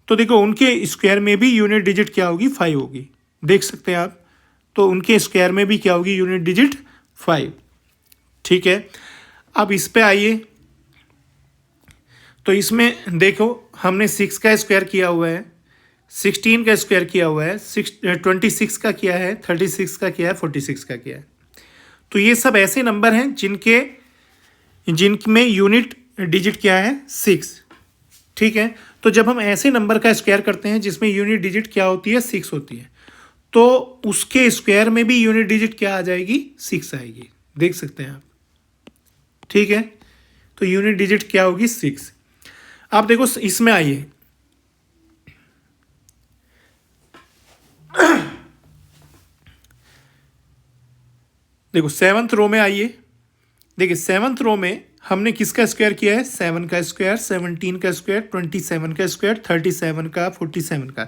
तो देखो उनके स्क्वायर में भी यूनिट डिजिट क्या होगी 5 होगी। देख सकते हैं आप, तो उनके स्क्वायर में भी क्या होगी यूनिट डिजिट 5, ठीक है। अब इस पे आइए, तो इसमें देखो हमने 6 का स्क्वायर किया हुआ है, 16 का स्क्वायर किया हुआ है, 26 का किया है, 36 का किया है, 46 का किया है। तो ये सब ऐसे नंबर हैं जिनमें यूनिट डिजिट क्या है 6। ठीक है, तो जब हम ऐसे नंबर का स्क्वायर करते हैं जिसमें यूनिट डिजिट क्या होती है 6 होती है, तो उसके स्क्वायर में भी यूनिट डिजिट क्या आ जाएगी 6 आएगी, देख सकते हैं आप। ठीक है, तो यूनिट डिजिट क्या होगी 6। आप देखो इसमें आइए, देखो 7th रो में आइए। देखिए 7th रो में हमने किसका स्क्वायर किया है 7 का स्क्वायर, 17 का स्क्वायर, 27 का स्क्वायर, 37 का, 47 का।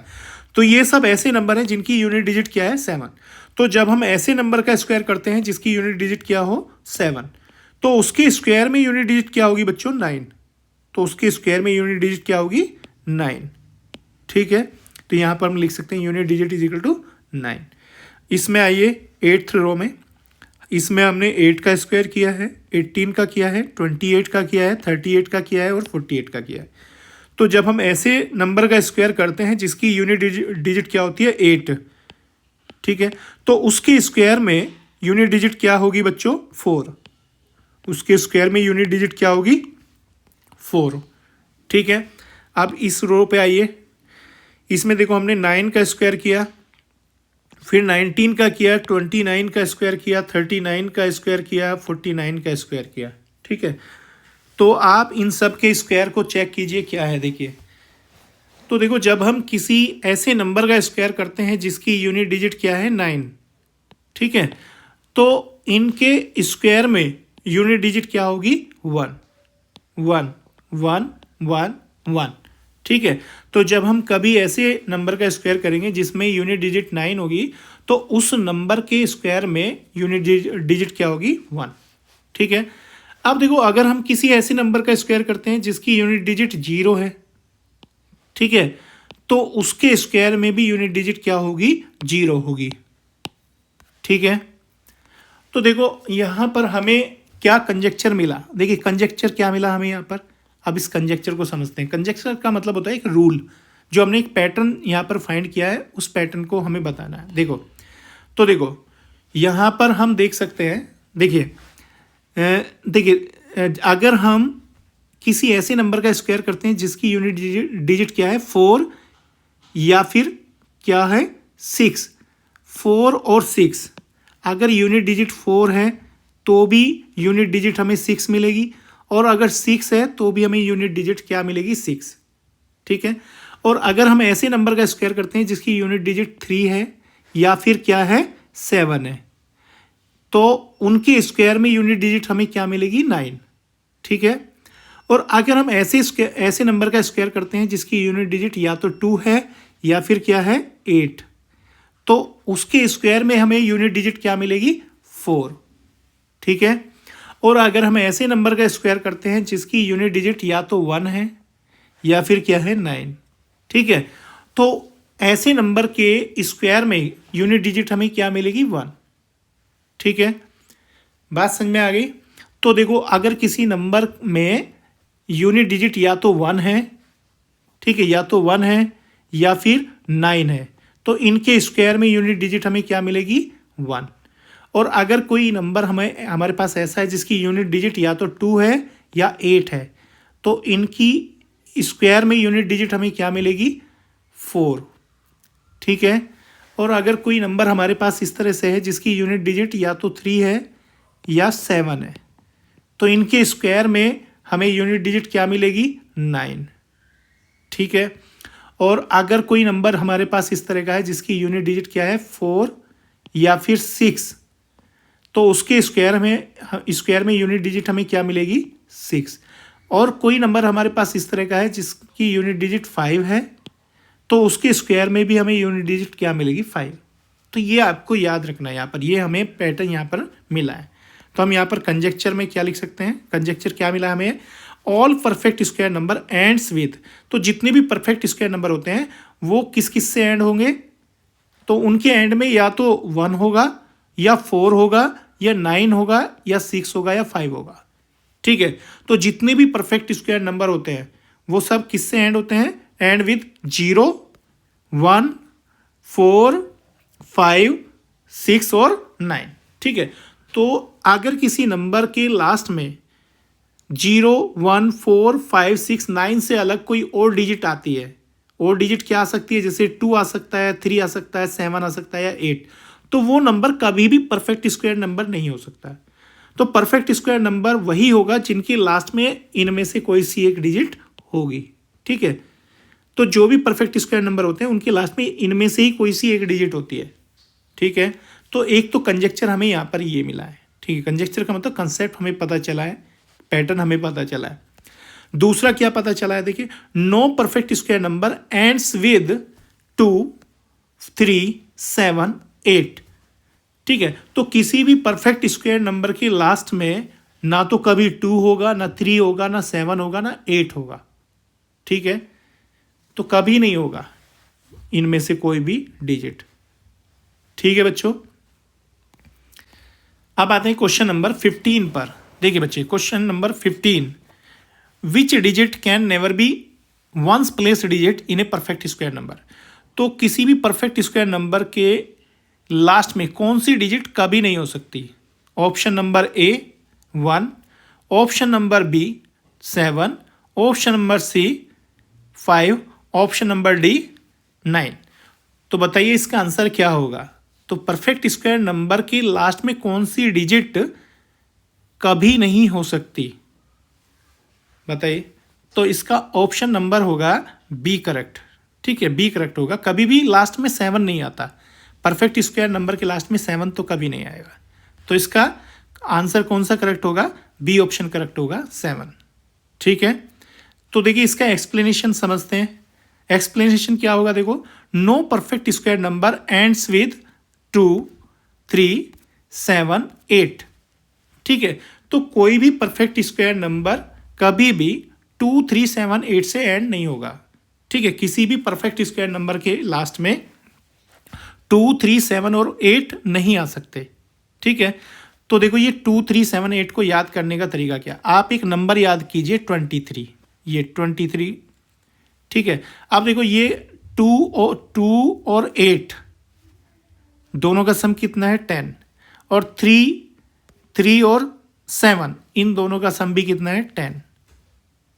तो ये सब ऐसे नंबर हैं जिनकी यूनिट डिजिट क्या है 7। तो जब हम ऐसे नंबर का स्क्वायर करते हैं जिसकी यूनिट डिजिट क्या हो 7, तो उसके स्क्वायर में यूनिट डिजिट क्या होगी बच्चों 9। तो उसके स्क्वायर में यूनिट डिजिट क्या होगी 9। ठीक है, तो यहाँ पर हम लिख सकते हैं unit digit is equal to 9। इसमें आइए 8th रो में, इसमें हमने 8 का स्क्वायर किया है, 18 का किया है, 28 का किया है, 38 का किया है और 48 का किया है। तो जब हम ऐसे नंबर का स्क्वायर करते हैं जिसकी यूनिट डिजिट क्या होती है 8, ठीक है, तो उसके स्क्वायर में यूनिट डिजिट क्या होगी बच्चों 4। उसके स्क्वायर में यूनिट डिजिट क्या होगी 4। ठीक है, अब इस रो पे आइए, इसमें देखो हमने 9 का स्क्वायर किया, फिर 19 का किया, 29 का स्क्वायर किया, 39 का स्क्वायर किया, 49 का स्क्वायर किया। ठीक है, तो आप इन सब के स्क्वायर को चेक कीजिए क्या है। देखिए, तो देखो जब हम किसी ऐसे नंबर का स्क्वायर करते हैं जिसकी यूनिट डिजिट क्या है 9, ठीक है, तो इनके स्क्वायर में यूनिट डिजिट क्या होगी 1 1 1 1 1। ठीक है, तो जब हम कभी ऐसे नंबर का स्क्वायर करेंगे जिसमें यूनिट डिजिट 9 होगी, तो उस नंबर के स्क्वायर में यूनिट डिजिट क्या होगी 1। ठीक है, अब देखो अगर हम किसी ऐसे नंबर का स्क्वायर करते हैं जिसकी यूनिट डिजिट 0 है, ठीक है, तो उसके स्क्वायर में भी यूनिट डिजिट क्या होगी 0 होगी। ठीक है, तो देखो यहां पर हमें क्या कंजेक्चर मिला। देखिए कंजेक्चर क्या मिला हमें यहाँ पर। अब इस कंजेक्चर को समझते हैं। कंजेक्चर का मतलब होता है एक रूल, जो हमने एक पैटर्न यहाँ पर फाइंड किया है, उस पैटर्न को हमें बताना है। देखो, तो देखो यहाँ पर हम देख सकते हैं, देखिए अगर हम किसी ऐसे नंबर का स्क्वायर करते हैं जिसकी यूनिट डिजिट क्या है 4 या फिर क्या है 6, 4 और 6, अगर यूनिट डिजिट 4 है तो भी यूनिट डिजिट हमें 6 मिलेगी, और अगर 6 है तो भी हमें यूनिट डिजिट क्या मिलेगी 6। ठीक है, और अगर हम ऐसे नंबर का स्क्वायर करते हैं जिसकी यूनिट डिजिट 3 है या फिर क्या है 7 है, तो उनके स्क्वायर में यूनिट डिजिट हमें क्या मिलेगी 9। ठीक है, और अगर हम ऐसे नंबर का स्क्वायर करते हैं जिसकी यूनिट डिजिट या तो 2 है या फिर क्या है 8, तो उसके स्क्वायर में हमें यूनिट डिजिट क्या मिलेगी 4। ठीक है, और अगर हम ऐसे नंबर का स्क्वायर करते हैं जिसकी यूनिट डिजिट या तो 1 है या फिर क्या है 9, ठीक है, तो ऐसे नंबर के स्क्वायर में यूनिट डिजिट हमें क्या मिलेगी 1। ठीक है, बात समझ में आ गई। तो देखो अगर किसी नंबर में यूनिट डिजिट या तो 1 है, ठीक है, या तो 1 है या फिर 9 है, तो इनके स्क्वायर में यूनिट डिजिट हमें क्या मिलेगी 1। और अगर कोई नंबर हमारे पास ऐसा है जिसकी यूनिट डिजिट या तो 2 है या 8 है, तो इनकी स्क्वायर में यूनिट डिजिट हमें क्या मिलेगी 4। ठीक है, और अगर कोई नंबर हमारे पास इस तरह से है जिसकी यूनिट डिजिट या तो 3 है या 7 है, तो इनके स्क्वायर में हमें यूनिट डिजिट क्या मिलेगी 9। ठीक है, और अगर कोई नंबर हमारे पास इस तरह का है जिसकी यूनिट डिजिट क्या है 4 या फिर 6, तो उसके स्क्वायर में यूनिट डिजिट हमें क्या मिलेगी 6। और कोई नंबर हमारे पास इस तरह का है जिसकी यूनिट डिजिट 5 है, तो उसके स्क्वायर में भी हमें यूनिट डिजिट क्या मिलेगी 5। तो ये आपको याद रखना है, यहाँ पर ये हमें पैटर्न यहाँ पर मिला है। तो हम यहाँ पर कंजेक्चर में क्या लिख सकते हैं, कंजेक्चर क्या मिला हमें, all perfect square number ends with. तो जितने भी परफेक्ट स्क्वायर नंबर होते हैं वो किस किस से एंड होंगे, तो उनके एंड में या तो 1 होगा या 4 होगा या 9 होगा या 6 होगा या 5 होगा। ठीक है, तो जितने भी परफेक्ट स्क्वायर नंबर होते हैं वो सब किससे एंड होते हैं, एंड विद 0, 1, 4, 5, 6 और 9। ठीक है, तो अगर किसी नंबर के लास्ट में 0, 1, 4, 5, 6, 9 से अलग कोई और डिजिट आती है, और डिजिट क्या आ सकती है, जैसे 2 आ सकता है, 3 आ सकता है, 7 आ सकता है या 8, तो वो नंबर कभी भी परफेक्ट स्क्वायर नंबर नहीं हो सकता। तो परफेक्ट स्क्वायर नंबर वही होगा जिनके लास्ट में इनमें से कोई सी एक डिजिट होगी। ठीक है, तो जो भी परफेक्ट स्क्वायर नंबर होते हैं उनके लास्ट में इनमें से ही कोई सी एक डिजिट होती है। ठीक है, तो एक तो कंजेक्चर हमें यहाँ पर ये मिला है। ठीक है, कंजेक्चर का मतलब कंसेप्ट हमें पता चला है, पैटर्न हमें पता चला है। दूसरा क्या पता चला है, देखिए, no perfect square number ends with 2, 3, 7, 8। ठीक है, तो किसी भी परफेक्ट स्क्वायर नंबर के लास्ट में ना तो कभी 2 होगा, ना 3 होगा, ना 7 होगा, ना 8 होगा। ठीक है, तो कभी नहीं होगा इनमें से कोई भी डिजिट। ठीक है बच्चों, अब आते हैं क्वेश्चन नंबर 15 पर। देखिए बच्चे, question number 15, which digit can never be ones place digit in a perfect square number. तो किसी भी परफेक्ट स्क्वायर नंबर के लास्ट में कौन सी डिजिट कभी नहीं हो सकती। Option number A 1, option number B 7, option number C 5, option number D 9। तो बताइए इसका आंसर क्या होगा। तो परफेक्ट स्क्वायर नंबर के लास्ट में कौन सी डिजिट कभी नहीं हो सकती, बताइए। तो इसका ऑप्शन नंबर होगा बी करेक्ट। ठीक है, बी करेक्ट होगा। कभी भी लास्ट में 7 नहीं आता, परफेक्ट स्क्वायर नंबर के लास्ट में 7 तो कभी नहीं आएगा। तो इसका आंसर कौन सा करेक्ट होगा, बी ऑप्शन करेक्ट होगा, 7। ठीक है, तो देखिए इसका एक्सप्लेनेशन समझते हैं। एक्सप्लेनेशन क्या होगा, देखो, no perfect square number ends with 2, 3, 7, 8। ठीक है, तो कोई भी परफेक्ट स्क्वायर नंबर कभी भी 2, 3, 7, 8 से एंड नहीं होगा। ठीक है, किसी भी परफेक्ट स्क्वायर नंबर के लास्ट में 2, 3, 7 और 8 नहीं आ सकते। ठीक है, तो देखो ये 2, 3, 7, 8 को याद करने का तरीका क्या, आप एक नंबर याद कीजिए 23, ये 23। ठीक है, अब देखो ये 2 और 8 दोनों का सम कितना है, 10, और 3 और 7 इन दोनों का सम भी कितना है, 10।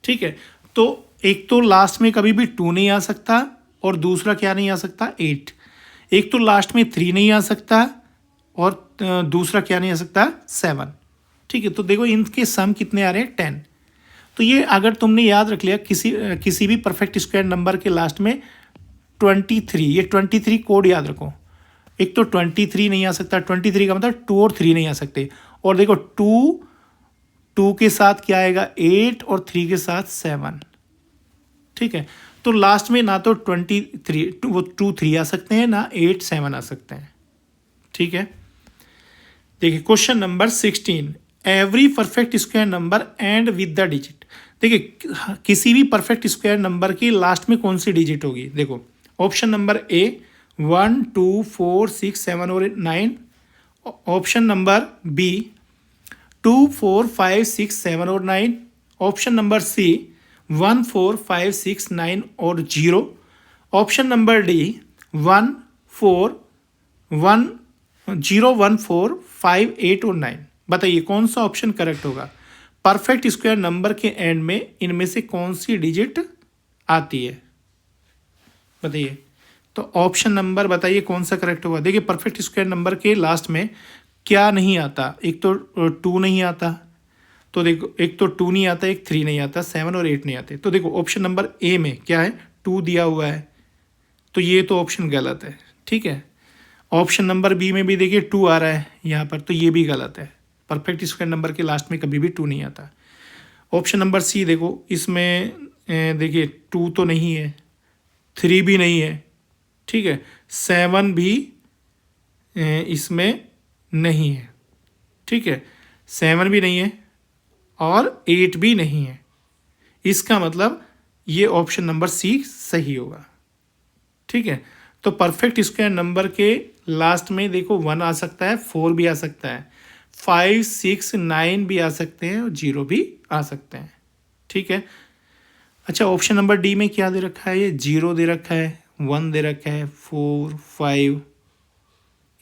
ठीक है, तो एक तो लास्ट में कभी भी 2 नहीं आ सकता, और दूसरा क्या नहीं आ सकता, 8। एक तो लास्ट में 3 नहीं आ सकता, और दूसरा क्या नहीं आ सकता, 7। ठीक है, तो देखो इनके सम कितने आ रहे हैं, 10। तो ये अगर तुमने याद रख लिया, किसी भी परफेक्ट स्क्वायर नंबर के लास्ट में 23, ये 23 कोड याद रखो। एक तो 23 नहीं आ सकता, 23 का मतलब 2 और 3 नहीं आ सकते। और देखो 2 के साथ क्या आएगा, 8, और 3 के साथ 7। ठीक है, तो लास्ट में ना तो 23 वो 2, 3 आ सकते हैं, ना 8, 7 आ सकते हैं। ठीक है, देखिए question number 16, every perfect square number and with the digit. देखिए किसी भी परफेक्ट स्क्वायर नंबर की लास्ट में कौन सी डिजिट होगी, देखो ऑप्शन नंबर ए 1, 2, 4, 6, 7 और 9, ऑप्शन नंबर बी 2, 4, 5, 6, 7 और 9, ऑप्शन नंबर सी 1, 4, 5, 6, 9 और 0, ऑप्शन नंबर डी 1, 4, 1, 0, 1, 4, 5, 8 और 9। बताइए कौन सा ऑप्शन करेक्ट होगा। परफेक्ट स्क्वायर नंबर के एंड में इनमें से कौन सी डिजिट आती है, बताइए। तो ऑप्शन नंबर बताइए कौन सा करेक्ट होगा। देखिए परफेक्ट स्क्वायर नंबर के लास्ट में क्या नहीं आता, एक तो 2 नहीं आता, तो देखो एक तो 2 नहीं आता, एक 3 नहीं आता, 7 और 8 नहीं आते। तो देखो ऑप्शन नंबर ए में क्या है, 2 दिया हुआ है, तो ये तो ऑप्शन गलत है। ठीक है, ऑप्शन नंबर बी में भी देखिए 2 आ रहा है यहाँ पर, तो ये भी गलत है। परफेक्ट स्क्वायर नंबर के लास्ट में कभी भी 2 नहीं आता। ऑप्शन नंबर सी देखो, इसमें देखिए 2 तो नहीं है, 3 भी नहीं है, ठीक है, 7 भी इसमें नहीं है, ठीक है, 7 भी नहीं है और 8 भी नहीं है। इसका मतलब ये ऑप्शन नंबर सी सही होगा। ठीक है, तो परफेक्ट स्क्वायर नंबर के लास्ट में देखो 1 आ सकता है, 4 भी आ सकता है, 5, 6, 9 भी आ सकते हैं और 0 भी आ सकते हैं। ठीक है, अच्छा ऑप्शन नंबर डी में क्या दे रखा है, ये 0 दे रखा है, 1 दे रखा है, 4, 5,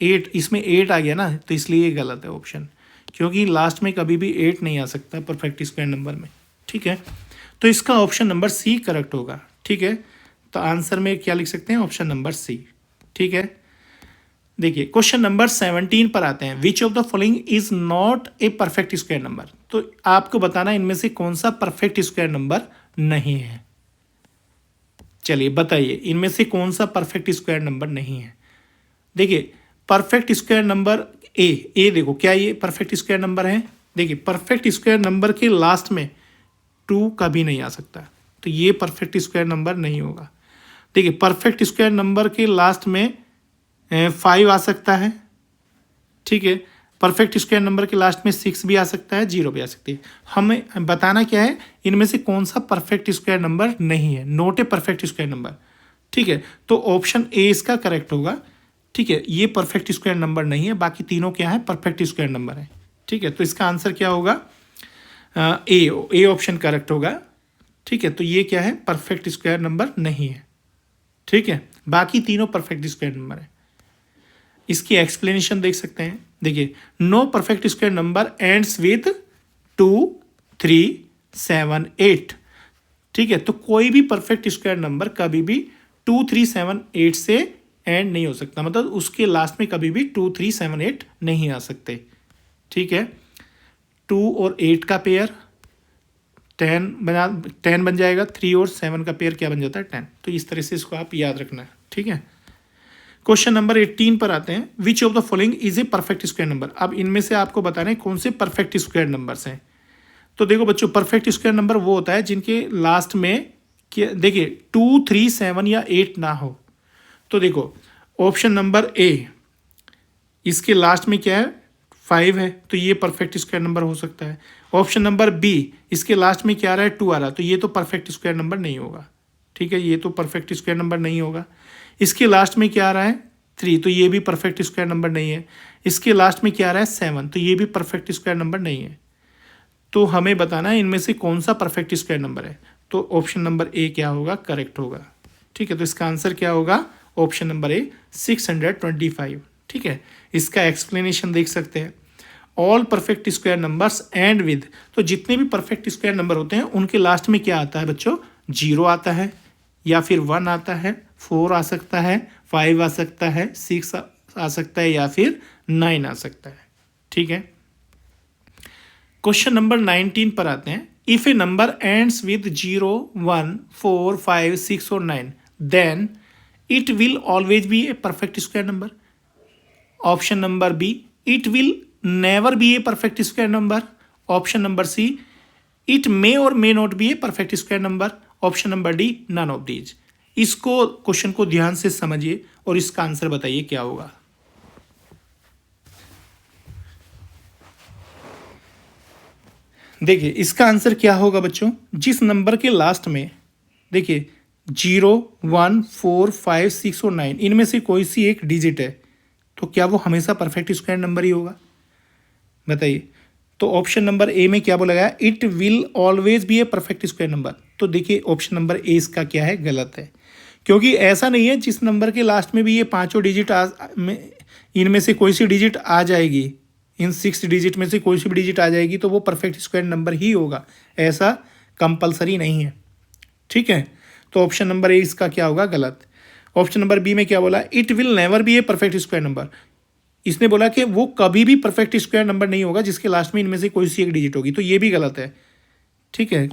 8, इसमें 8 आ गया ना, तो इसलिए ये गलत है ऑप्शन, क्योंकि लास्ट में कभी भी 8 नहीं आ सकता परफेक्ट स्क्वायर नंबर में। ठीक है, तो इसका ऑप्शन नंबर सी करेक्ट होगा। ठीक है, तो आंसर में क्या लिख सकते हैं, ऑप्शन नंबर सी। ठीक है, देखिए क्वेश्चन नंबर 17 पर आते हैं। Which of the following is not a perfect square number. तो आपको बताना इनमें से कौन सा परफेक्ट स्क्वायर नंबर नहीं है। चलिए बताइए इनमें से कौन सा परफेक्ट स्क्वायर नंबर नहीं है। देखिए परफेक्ट स्क्वायर नंबर ए देखो क्या ये परफेक्ट स्क्वायर नंबर है। देखिए परफेक्ट स्क्वायर नंबर के लास्ट में 2 कभी नहीं आ सकता, तो ये परफेक्ट स्क्वायर नंबर नहीं होगा। देखिए परफेक्ट स्क्वायर नंबर के लास्ट में 5 आ सकता है। ठीक है, परफेक्ट स्क्वायर नंबर के लास्ट में 6 भी आ सकता है, 0 भी आ सकती है। हमें बताना क्या है, इनमें से कौन सा परफेक्ट स्क्वायर नंबर नहीं है, not a perfect square number. ठीक है, तो ऑप्शन ए इसका करेक्ट होगा। ठीक है, ये परफेक्ट स्क्वायर नंबर नहीं है, बाकी तीनों क्या है, परफेक्ट स्क्वायर नंबर है। ठीक है, तो इसका आंसर क्या होगा, ए ऑप्शन करेक्ट होगा। ठीक है, तो ये क्या है, परफेक्ट स्क्वायर नंबर नहीं है। ठीक है, बाकी तीनों परफेक्ट स्क्वायर नंबर है। इसकी एक्सप्लेनेशन देख सकते हैं। देखिए no perfect square number ends with 2, 3, 7, 8। ठीक है, तो कोई भी परफेक्ट स्क्वायर नंबर कभी भी 2, 3, 7, 8 से एंड नहीं हो सकता, मतलब उसके लास्ट में कभी भी 2, 3, 7, 8 नहीं आ सकते। ठीक है, 2 और 8 का पेयर 10 बन जाएगा, 3 और 7 का पेयर क्या बन जाता है, 10। तो इस तरह से इसको आप याद रखना है। ठीक है, क्वेश्चन नंबर 18 पर आते हैं। Which of the following is a perfect square number. अब इनमें से आपको बताना है कौन से परफेक्ट स्क्वायर नंबर्स हैं। तो देखो बच्चों, परफेक्ट स्क्वायर नंबर वो होता है जिनके लास्ट में देखिए 2, 3, 7 या 8 ना हो। तो देखो ऑप्शन नंबर ए, इसके लास्ट में क्या है, 5 है, तो ये परफेक्ट स्क्वायर नंबर हो सकता है। ऑप्शन नंबर बी, इसके लास्ट में क्या आ रहा है, 2 आ रहा है, तो ये तो परफेक्ट स्क्वायर नंबर नहीं होगा। ठीक है, ये तो परफेक्ट स्क्वायर नंबर नहीं होगा। इसके लास्ट में क्या आ रहा है, 3, तो ये भी परफेक्ट स्क्वायर नंबर नहीं है। इसके लास्ट में क्या आ रहा है, 7, तो ये भी परफेक्ट स्क्वायर नंबर नहीं है। तो हमें बताना है इनमें से कौन सा परफेक्ट स्क्वायर नंबर है। तो ऑप्शन नंबर ए क्या होगा, करेक्ट होगा। ठीक है, तो इसका आंसर क्या होगा, ऑप्शन नंबर ए 625। ठीक है, इसका एक्सप्लेनेशन देख सकते हैं। All perfect square numbers and with, तो जितने भी परफेक्ट स्क्वायर नंबर होते हैं उनके लास्ट में क्या आता है बच्चों, 0 आता है, या फिर 1 आता है, 4 आ सकता है, 5 आ सकता है, 6 आ सकता है, या फिर 9 आ सकता है। ठीक है, क्वेश्चन नंबर 19 पर आते हैं। If a number ends with 0, 1, 4, 5, 6 और 9 then it will always be a perfect square number. Option number B, it will never be a perfect square number. Option number C, it may और may not be a perfect square number. Option number D, none of these. इसको question को ध्यान से समझिए और इसका answer बताइए क्या होगा। देखिए इसका आंसर क्या होगा बच्चों, जिस नंबर के लास्ट में देखिए 0, 1, 4, 5, 6 और 9 इनमें से कोई सी एक डिजिट है, तो क्या वो हमेशा परफेक्ट स्क्वायर नंबर ही होगा, बताइए। तो ऑप्शन नंबर ए में क्या बोला गया, it will always be a perfect square number. तो देखिए ऑप्शन नंबर ए इसका क्या है, गलत है, क्योंकि ऐसा नहीं है जिस नंबर के लास्ट में भी ये पांचों डिजिट इनमें से कोई सी डिजिट आ जाएगी, इन 6 डिजिट में से कोई सी भी डिजिट आ जाएगी तो वो परफेक्ट स्क्वायर नंबर ही होगा, ऐसा कंपलसरी नहीं है। ठीक है, तो ऑप्शन नंबर ए इसका क्या होगा, गलत। ऑप्शन नंबर बी में क्या बोला, it will never be a perfect square number. इसने बोला कि वो कभी भी परफेक्ट स्क्वायर नंबर नहीं होगा जिसके लास्ट में इनमें से कोई सी एक डिजिट होगी, तो ये भी गलत है। ठीक है,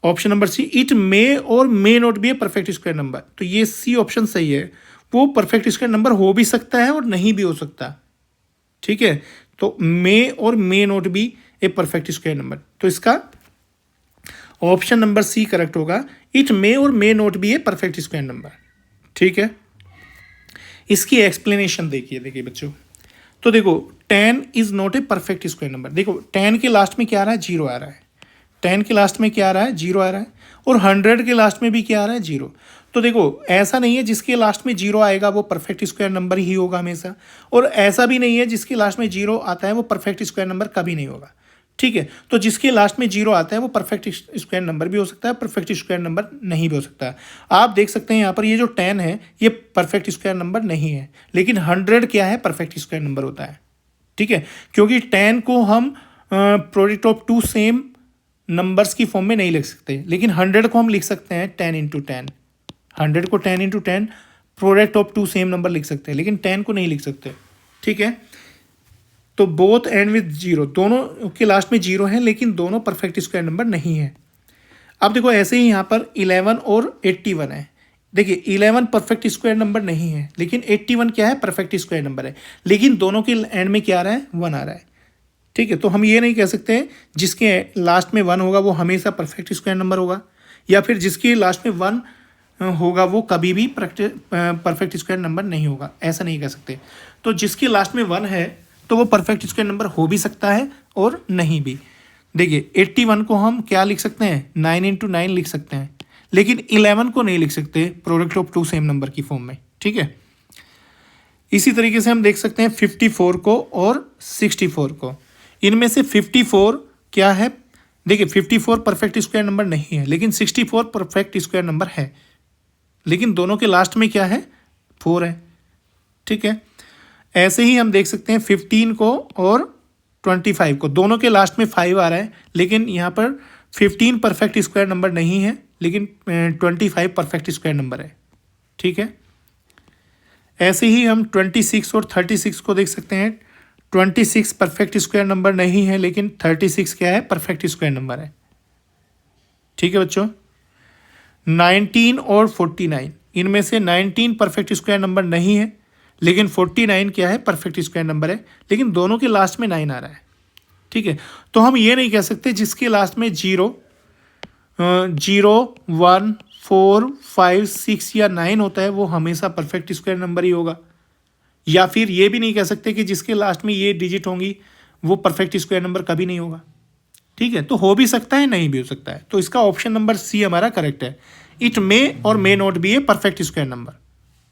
option number C, it may और may not be a perfect square number, तो ये सी ऑप्शन सही है, वो परफेक्ट स्क्वायर नंबर हो भी सकता है और नहीं भी हो सकता। ठीक है, तो मे और may not be a perfect square number, तो इसका ऑप्शन नंबर सी करेक्ट होगा, इट मे और may not be a perfect square number. ठीक है, इसकी एक्सप्लेनेशन देखिए बच्चों। तो देखो 10 is not a perfect square number. देखो 10 के लास्ट में क्या आ रहा है, 0 आ रहा है, 10 के लास्ट में क्या आ रहा है, 0 आ रहा है, और 100 के लास्ट में भी क्या आ रहा है, 0। तो देखो ऐसा नहीं है जिसके लास्ट में 0 आएगा वो परफेक्ट स्क्वायर नंबर ही होगा हमेशा, और ऐसा भी नहीं है जिसके लास्ट में 0 आता है वो परफेक्ट स्क्वायर नंबर कभी नहीं होगा। ठीक है, तो जिसके लास्ट में 0 आता है वो परफेक्ट स्क्वायर नंबर भी हो सकता है, परफेक्ट स्क्वायर नंबर नहीं भी हो सकता। आप देख सकते हैं यहाँ पर ये जो 10 है ये परफेक्ट स्क्वायर नंबर नहीं है, लेकिन 100 क्या है, परफेक्ट स्क्वायर नंबर होता है। ठीक है, क्योंकि 10 को हम product of two same numbers की फॉर्म में नहीं लिख सकते, लेकिन 100 को हम लिख सकते हैं 10 इंटू 10। 100 को 10 into 10 product of two same number लिख सकते हैं, लेकिन 10 को नहीं लिख सकते। ठीक है, तो बोथ एंड विद जीरो, दोनों के लास्ट में जीरो है, लेकिन दोनों परफेक्ट स्क्वायर नंबर नहीं है। अब देखो ऐसे ही यहाँ पर 11 और 81 है। देखिए 11 परफेक्ट स्क्वायर नंबर नहीं है, लेकिन 81 क्या है, परफेक्ट स्क्वायर नंबर है, लेकिन दोनों के एंड में क्या आ रहा है, 1 आ रहा है। ठीक है, तो हम ये नहीं कह सकते हैं जिसके लास्ट में 1 होगा वो हमेशा परफेक्ट स्क्वायर नंबर होगा, या फिर जिसके लास्ट में 1 होगा वो कभी भी परफेक्ट स्क्वायर नंबर नहीं होगा, ऐसा नहीं कह सकते। तो जिसके लास्ट में 1 है तो वो परफेक्ट स्क्वायर नंबर हो भी सकता है और नहीं भी। देखिए 81 को हम क्या लिख सकते हैं, 9 इंटू 9 लिख सकते हैं, लेकिन 11 को नहीं लिख सकते product of two same number की फॉर्म में। ठीक है, इसी तरीके से हम देख सकते हैं 54 को और 64 को। इनमें से 54 क्या है, देखिए 54 परफेक्ट स्क्वायर नंबर नहीं है, लेकिन 64 परफेक्ट स्क्वायर नंबर है, लेकिन दोनों के लास्ट में क्या है, 4 है। ठीक है, ऐसे ही हम देख सकते हैं 15 को और 25 को, दोनों के लास्ट में 5 आ रहा है, लेकिन यहाँ पर 15 परफेक्ट स्क्वायर नंबर नहीं है, लेकिन 25 परफेक्ट स्क्वायर नंबर है। ठीक है, ऐसे ही हम 26 और 36 को देख सकते हैं। 26 परफेक्ट स्क्वायर नंबर नहीं है, लेकिन 36 क्या है, परफेक्ट स्क्वायर नंबर है। ठीक है बच्चों, 19 और 49, इनमें से 19 परफेक्ट स्क्वायर नंबर नहीं है, लेकिन 49 क्या है, परफेक्ट स्क्वायर नंबर है, लेकिन दोनों के लास्ट में 9 आ रहा है। ठीक है, तो हम ये नहीं कह सकते जिसके लास्ट में 0, 1, 4, 5, 6 या 9 होता है वो हमेशा परफेक्ट स्क्वायर नंबर ही होगा, या फिर ये भी नहीं कह सकते कि जिसके लास्ट में ये डिजिट होंगी वो परफेक्ट स्क्वायर नंबर कभी नहीं होगा। ठीक है, तो हो भी सकता है, नहीं भी हो सकता है, तो इसका ऑप्शन नंबर सी हमारा करेक्ट है। इट मे और may not be a perfect square number.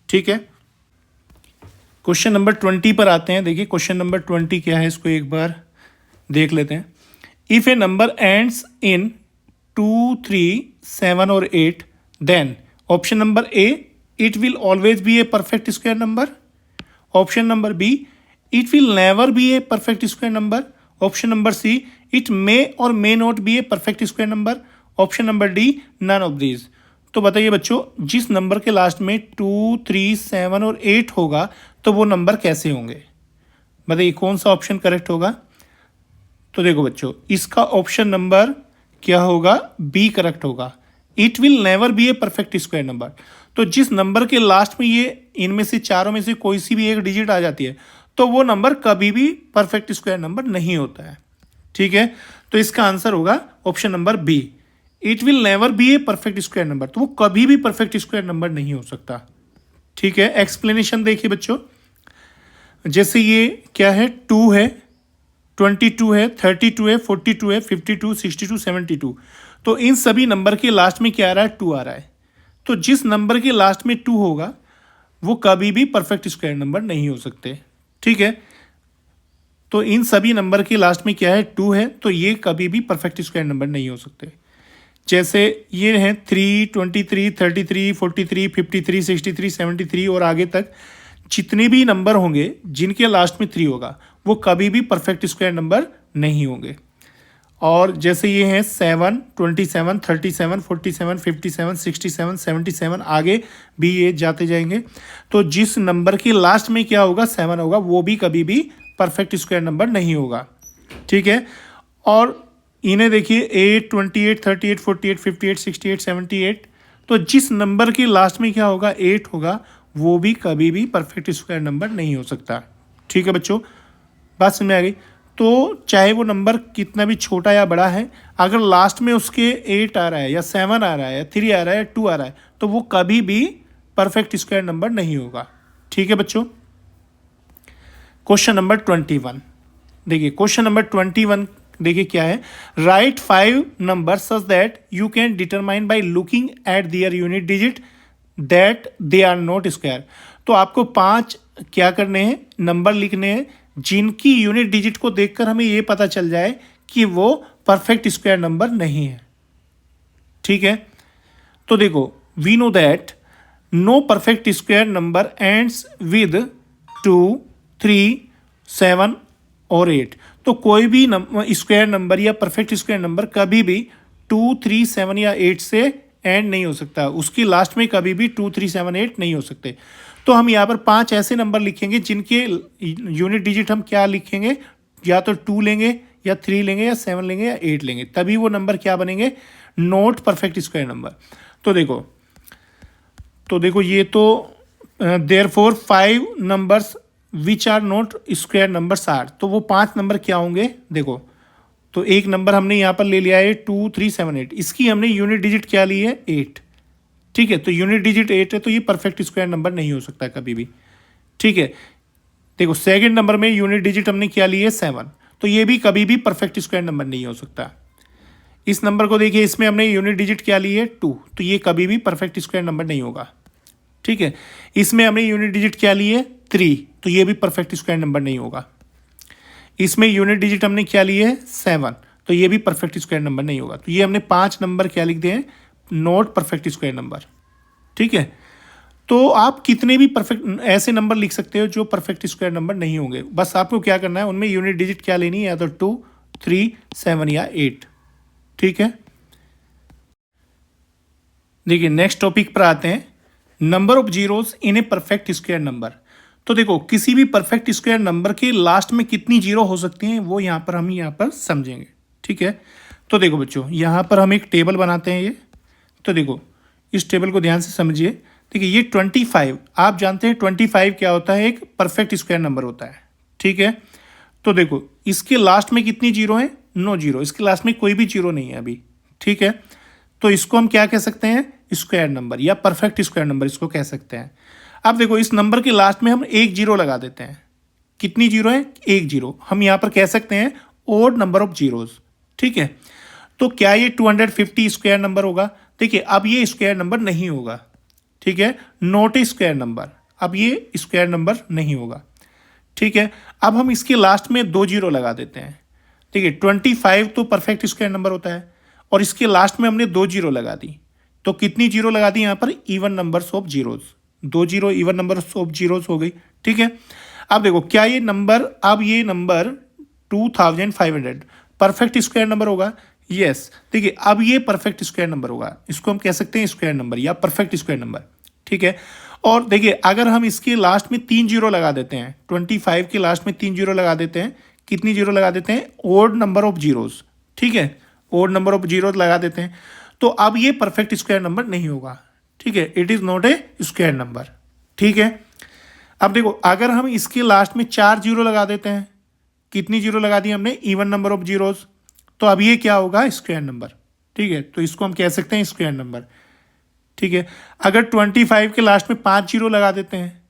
ठीक है, क्वेश्चन नंबर 20 पर आते हैं। देखिए क्वेश्चन नंबर 20 क्या है, इसको एक बार देख लेते हैं। If a number ends in 2, 3, 7 और 8, then option number A, it will always be a perfect square number. Option number B, it will never be a perfect square number. Option number C, it may और may not be a perfect square number. Option number D, none of these. तो बताइए बच्चों, जिस number के last में 2, 3, 7 और 8 होगा तो वो नंबर कैसे होंगे, बताइए कौन सा ऑप्शन करेक्ट होगा। तो देखो बच्चों, इसका ऑप्शन नंबर क्या होगा, बी करेक्ट होगा। It will never be a perfect square number. तो जिस नंबर के लास्ट में ये इनमें से चारों में से कोई सी भी एक डिजिट आ जाती है तो वो नंबर कभी भी परफेक्ट स्क्वायर नंबर नहीं होता है। ठीक है, तो इसका आंसर होगा option number B, it will never be a perfect square number. तो वो कभी भी परफेक्ट स्क्वायर नंबर नहीं हो सकता। ठीक है, एक्सप्लेनेशन देखिए बच्चों, जैसे ये क्या है, 2 है, 22 है, 32 है, 42 है, 52, 62, 72, तो इन सभी नंबर के लास्ट में क्या आ रहा है, 2 आ रहा है। तो जिस नंबर के लास्ट में 2 होगा वो कभी भी परफेक्ट स्क्वायर नंबर नहीं हो सकते। ठीक है, तो इन सभी नंबर के लास्ट में क्या है, 2 है, तो ये कभी भी परफेक्ट स्क्वायर नंबर नहीं हो सकते। जैसे ये हैं 3, 23, 33, 43, 53, 63, 73 और आगे तक जितने भी नंबर होंगे जिनके लास्ट में 3 होगा वो कभी भी परफेक्ट स्क्वायर नंबर नहीं होंगे। और जैसे ये हैं 7, 27, 37, 47, 57, 67, 77, आगे भी ये जाते जाएंगे। तो जिस नंबर के लास्ट में क्या होगा, 7 होगा, वो भी कभी भी परफेक्ट स्क्वायर नंबर नहीं होगा। ठीक है, और इन्हें देखिए 8, 28, 38, 48, 58, 68, 78, तो जिस नंबर के लास्ट में क्या होगा, 8 होगा, वो भी कभी भी परफेक्ट स्क्वायर नंबर नहीं हो सकता। ठीक है बच्चों, बात समझ में आ गई। तो चाहे वो नंबर कितना भी छोटा या बड़ा है, अगर लास्ट में उसके 8 आ रहा है या 7 आ रहा है या 3 आ रहा है या 2 आ रहा है तो वो कभी भी परफेक्ट स्क्वायर नंबर नहीं होगा। ठीक है बच्चों, क्वेश्चन नंबर 21 देखिए, क्वेश्चन नंबर 21 देखिए क्या है, right 5 number such that you can determine by looking at their unit digit that they are not square. तो आपको 5 क्या करने हैं, नंबर लिखने हैं जिनकी यूनिट डिजिट को देखकर हमें ये पता चल जाए कि वो परफेक्ट स्क्वायर नंबर नहीं है। ठीक है, तो देखो, we know that no perfect square number ends with 2, 3, 7 और 8। तो कोई भी स्क्वायर नंबर या परफेक्ट स्क्वायर नंबर कभी भी 2, 3, 7 या 8 से एंड नहीं हो सकता, उसकी लास्ट में कभी भी 2, 3, 7, 8 नहीं हो सकते। तो हम यहाँ पर 5 ऐसे नंबर लिखेंगे जिनके यूनिट डिजिट हम क्या लिखेंगे, या तो 2 लेंगे या 3 लेंगे या 7 लेंगे या 8 लेंगे, तभी वो नंबर क्या बनेंगे, नॉट परफेक्ट स्क्वायर नंबर। तो देखो ये तो therefore 5 numbers which are not square numbers are, तो वो 5 नंबर क्या होंगे, देखो तो एक नंबर हमने यहाँ पर ले लिया है 2, 3, 7, 8, इसकी हमने यूनिट डिजिट क्या ली है 8, ठीक है, तो यूनिट डिजिट 8 है, तो ये परफेक्ट स्क्वायर नंबर नहीं हो सकता कभी भी, ठीक है। देखो सेकंड नंबर में यूनिट डिजिट हमने क्या ली है 7, तो ये भी कभी भी परफेक्ट स्क्वायर नंबर नहीं हो सकता। इस नंबर को देखिए, इसमें हमने यूनिट डिजिट क्या ली है 2, तो ये कभी भी परफेक्ट स्क्वायर नंबर नहीं होगा, ठीक है। इसमें हमने यूनिट डिजिट क्या ली है 3, तो ये भी परफेक्ट स्क्वायर नंबर नहीं होगा। इसमें यूनिट डिजिट हमने क्या ली है 7, तो ये भी परफेक्ट स्क्वायर नंबर नहीं होगा। तो ये हमने 5 नंबर क्या लिख दिए हैं, नॉट परफेक्ट स्क्वायर नंबर, ठीक है। तो आप कितने भी परफेक्ट ऐसे नंबर लिख सकते हो जो परफेक्ट स्क्वायर नंबर नहीं होंगे, बस आपको क्या करना है, उनमें यूनिट डिजिट क्या लेनी है, या तो 2, 3, 7 या 8, ठीक है। देखिए नेक्स्ट टॉपिक पर आते हैं, number of zeros in a perfect square number. तो देखो किसी भी परफेक्ट स्क्वायर नंबर के लास्ट में कितनी जीरो हो सकती हैं वो हम यहाँ पर समझेंगे, ठीक है। तो देखो बच्चों, यहाँ पर हम एक टेबल बनाते हैं ये, तो देखो इस टेबल को ध्यान से समझिए। देखिए ये 25, आप जानते हैं 25 क्या होता है, एक परफेक्ट स्क्वायर नंबर होता है, ठीक है। तो देखो इसके लास्ट में कितनी जीरो है, नो जीरो, इसके लास्ट में कोई भी जीरो नहीं है अभी, ठीक है। तो इसको हम क्या कह सकते हैं, स्क्वायर नंबर या परफेक्ट स्क्वायर नंबर इसको कह सकते हैं। अब देखो इस नंबर के लास्ट में हम एक जीरो लगा देते हैं, कितनी जीरो है, एक जीरो, हम यहाँ पर कह सकते हैं ओड नंबर ऑफ जीरोज, ठीक है। तो क्या ये 250 स्क्वायर नंबर होगा, देखिए अब ये स्क्वायर नंबर नहीं होगा, ठीक है, नॉट ए स्क्वायर नंबर, अब ये स्क्वायर नंबर नहीं होगा, ठीक है। अब हम इसके लास्ट में 2 जीरो लगा देते हैं, ठीक है। 25 तो परफेक्ट स्क्वायर नंबर होता है और इसके लास्ट में हमने 2 जीरो लगा दी, तो कितनी जीरो लगा दी यहाँ पर, even numbers of zeros, 2 zero even numbers of zeros हो गई, ठीक है। अब देखो क्या ये नंबर, अब ये नंबर 2500 परफेक्ट स्क्वायर नंबर होगा, यस। देखिए अब ये परफेक्ट स्क्वायर नंबर होगा, इसको हम कह सकते हैं स्क्वायर नंबर या परफेक्ट स्क्वायर नंबर, ठीक है। और देखिए अगर हम इसके लास्ट में 3 जीरो लगा देते हैं, 25 के लास्ट में 3 जीरो लगा देते हैं, कितनी जीरो लगा देते हैं, ओड नंबर ऑफ जीरोज, ठीक है, ओड नंबर ऑफ जीरोज लगा देते हैं, तो अब ये परफेक्ट स्क्वायर नंबर नहीं होगा, ठीक है, it is not A square number, ठीक है। अब देखो अगर हम इसके लास्ट में 4 जीरो लगा देते हैं, कितनी जीरो लगा दी हमने, इवन नंबर ऑफ जीरोज, तो अब ये क्या होगा, स्क्वायर नंबर, ठीक है। तो इसको हम कह सकते हैं स्क्वायर नंबर, ठीक है। अगर 25 के लास्ट में 5 जीरो लगा देते हैं,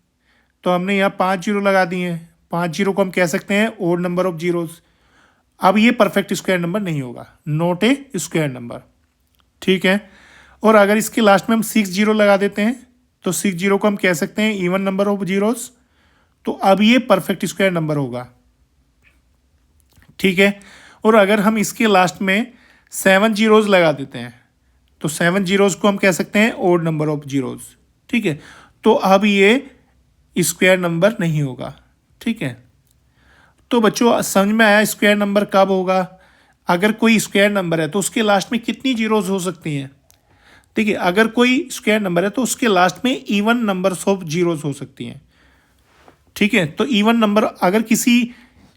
तो हमने यहाँ 5 जीरो लगा दिए हैं, 5 जीरो को हम कह सकते हैं ओड नंबर ऑफ जीरोज, अब ये परफेक्ट स्क्वायर नंबर नहीं होगा, नॉट ए स्क्वायर नंबर, ठीक है। और अगर इसके लास्ट में हम 6 जीरो लगा देते हैं, तो 6 जीरो को हम कह सकते हैं इवन नंबर ऑफ जीरोज, तो अब ये परफेक्ट स्क्वायर नंबर होगा, ठीक है। और अगर हम इसके लास्ट में 7 जीरोज लगा देते हैं, तो 7 जीरोज को हम कह सकते हैं ओड नंबर ऑफ जीरोज, ठीक है। तो अब ये स्क्वायर नंबर नहीं होगा, ठीक है। तो बच्चों समझ में आया स्क्वायर नंबर कब होगा, अगर कोई स्क्वायर नंबर है तो उसके लास्ट में कितनी जीरोज हो सकती हैं, देखिए अगर कोई स्क्वायर नंबर है तो उसके लास्ट में इवन नंबर्स ऑफ जीरोज हो सकती हैं, ठीक है। तो इवन नंबर, अगर किसी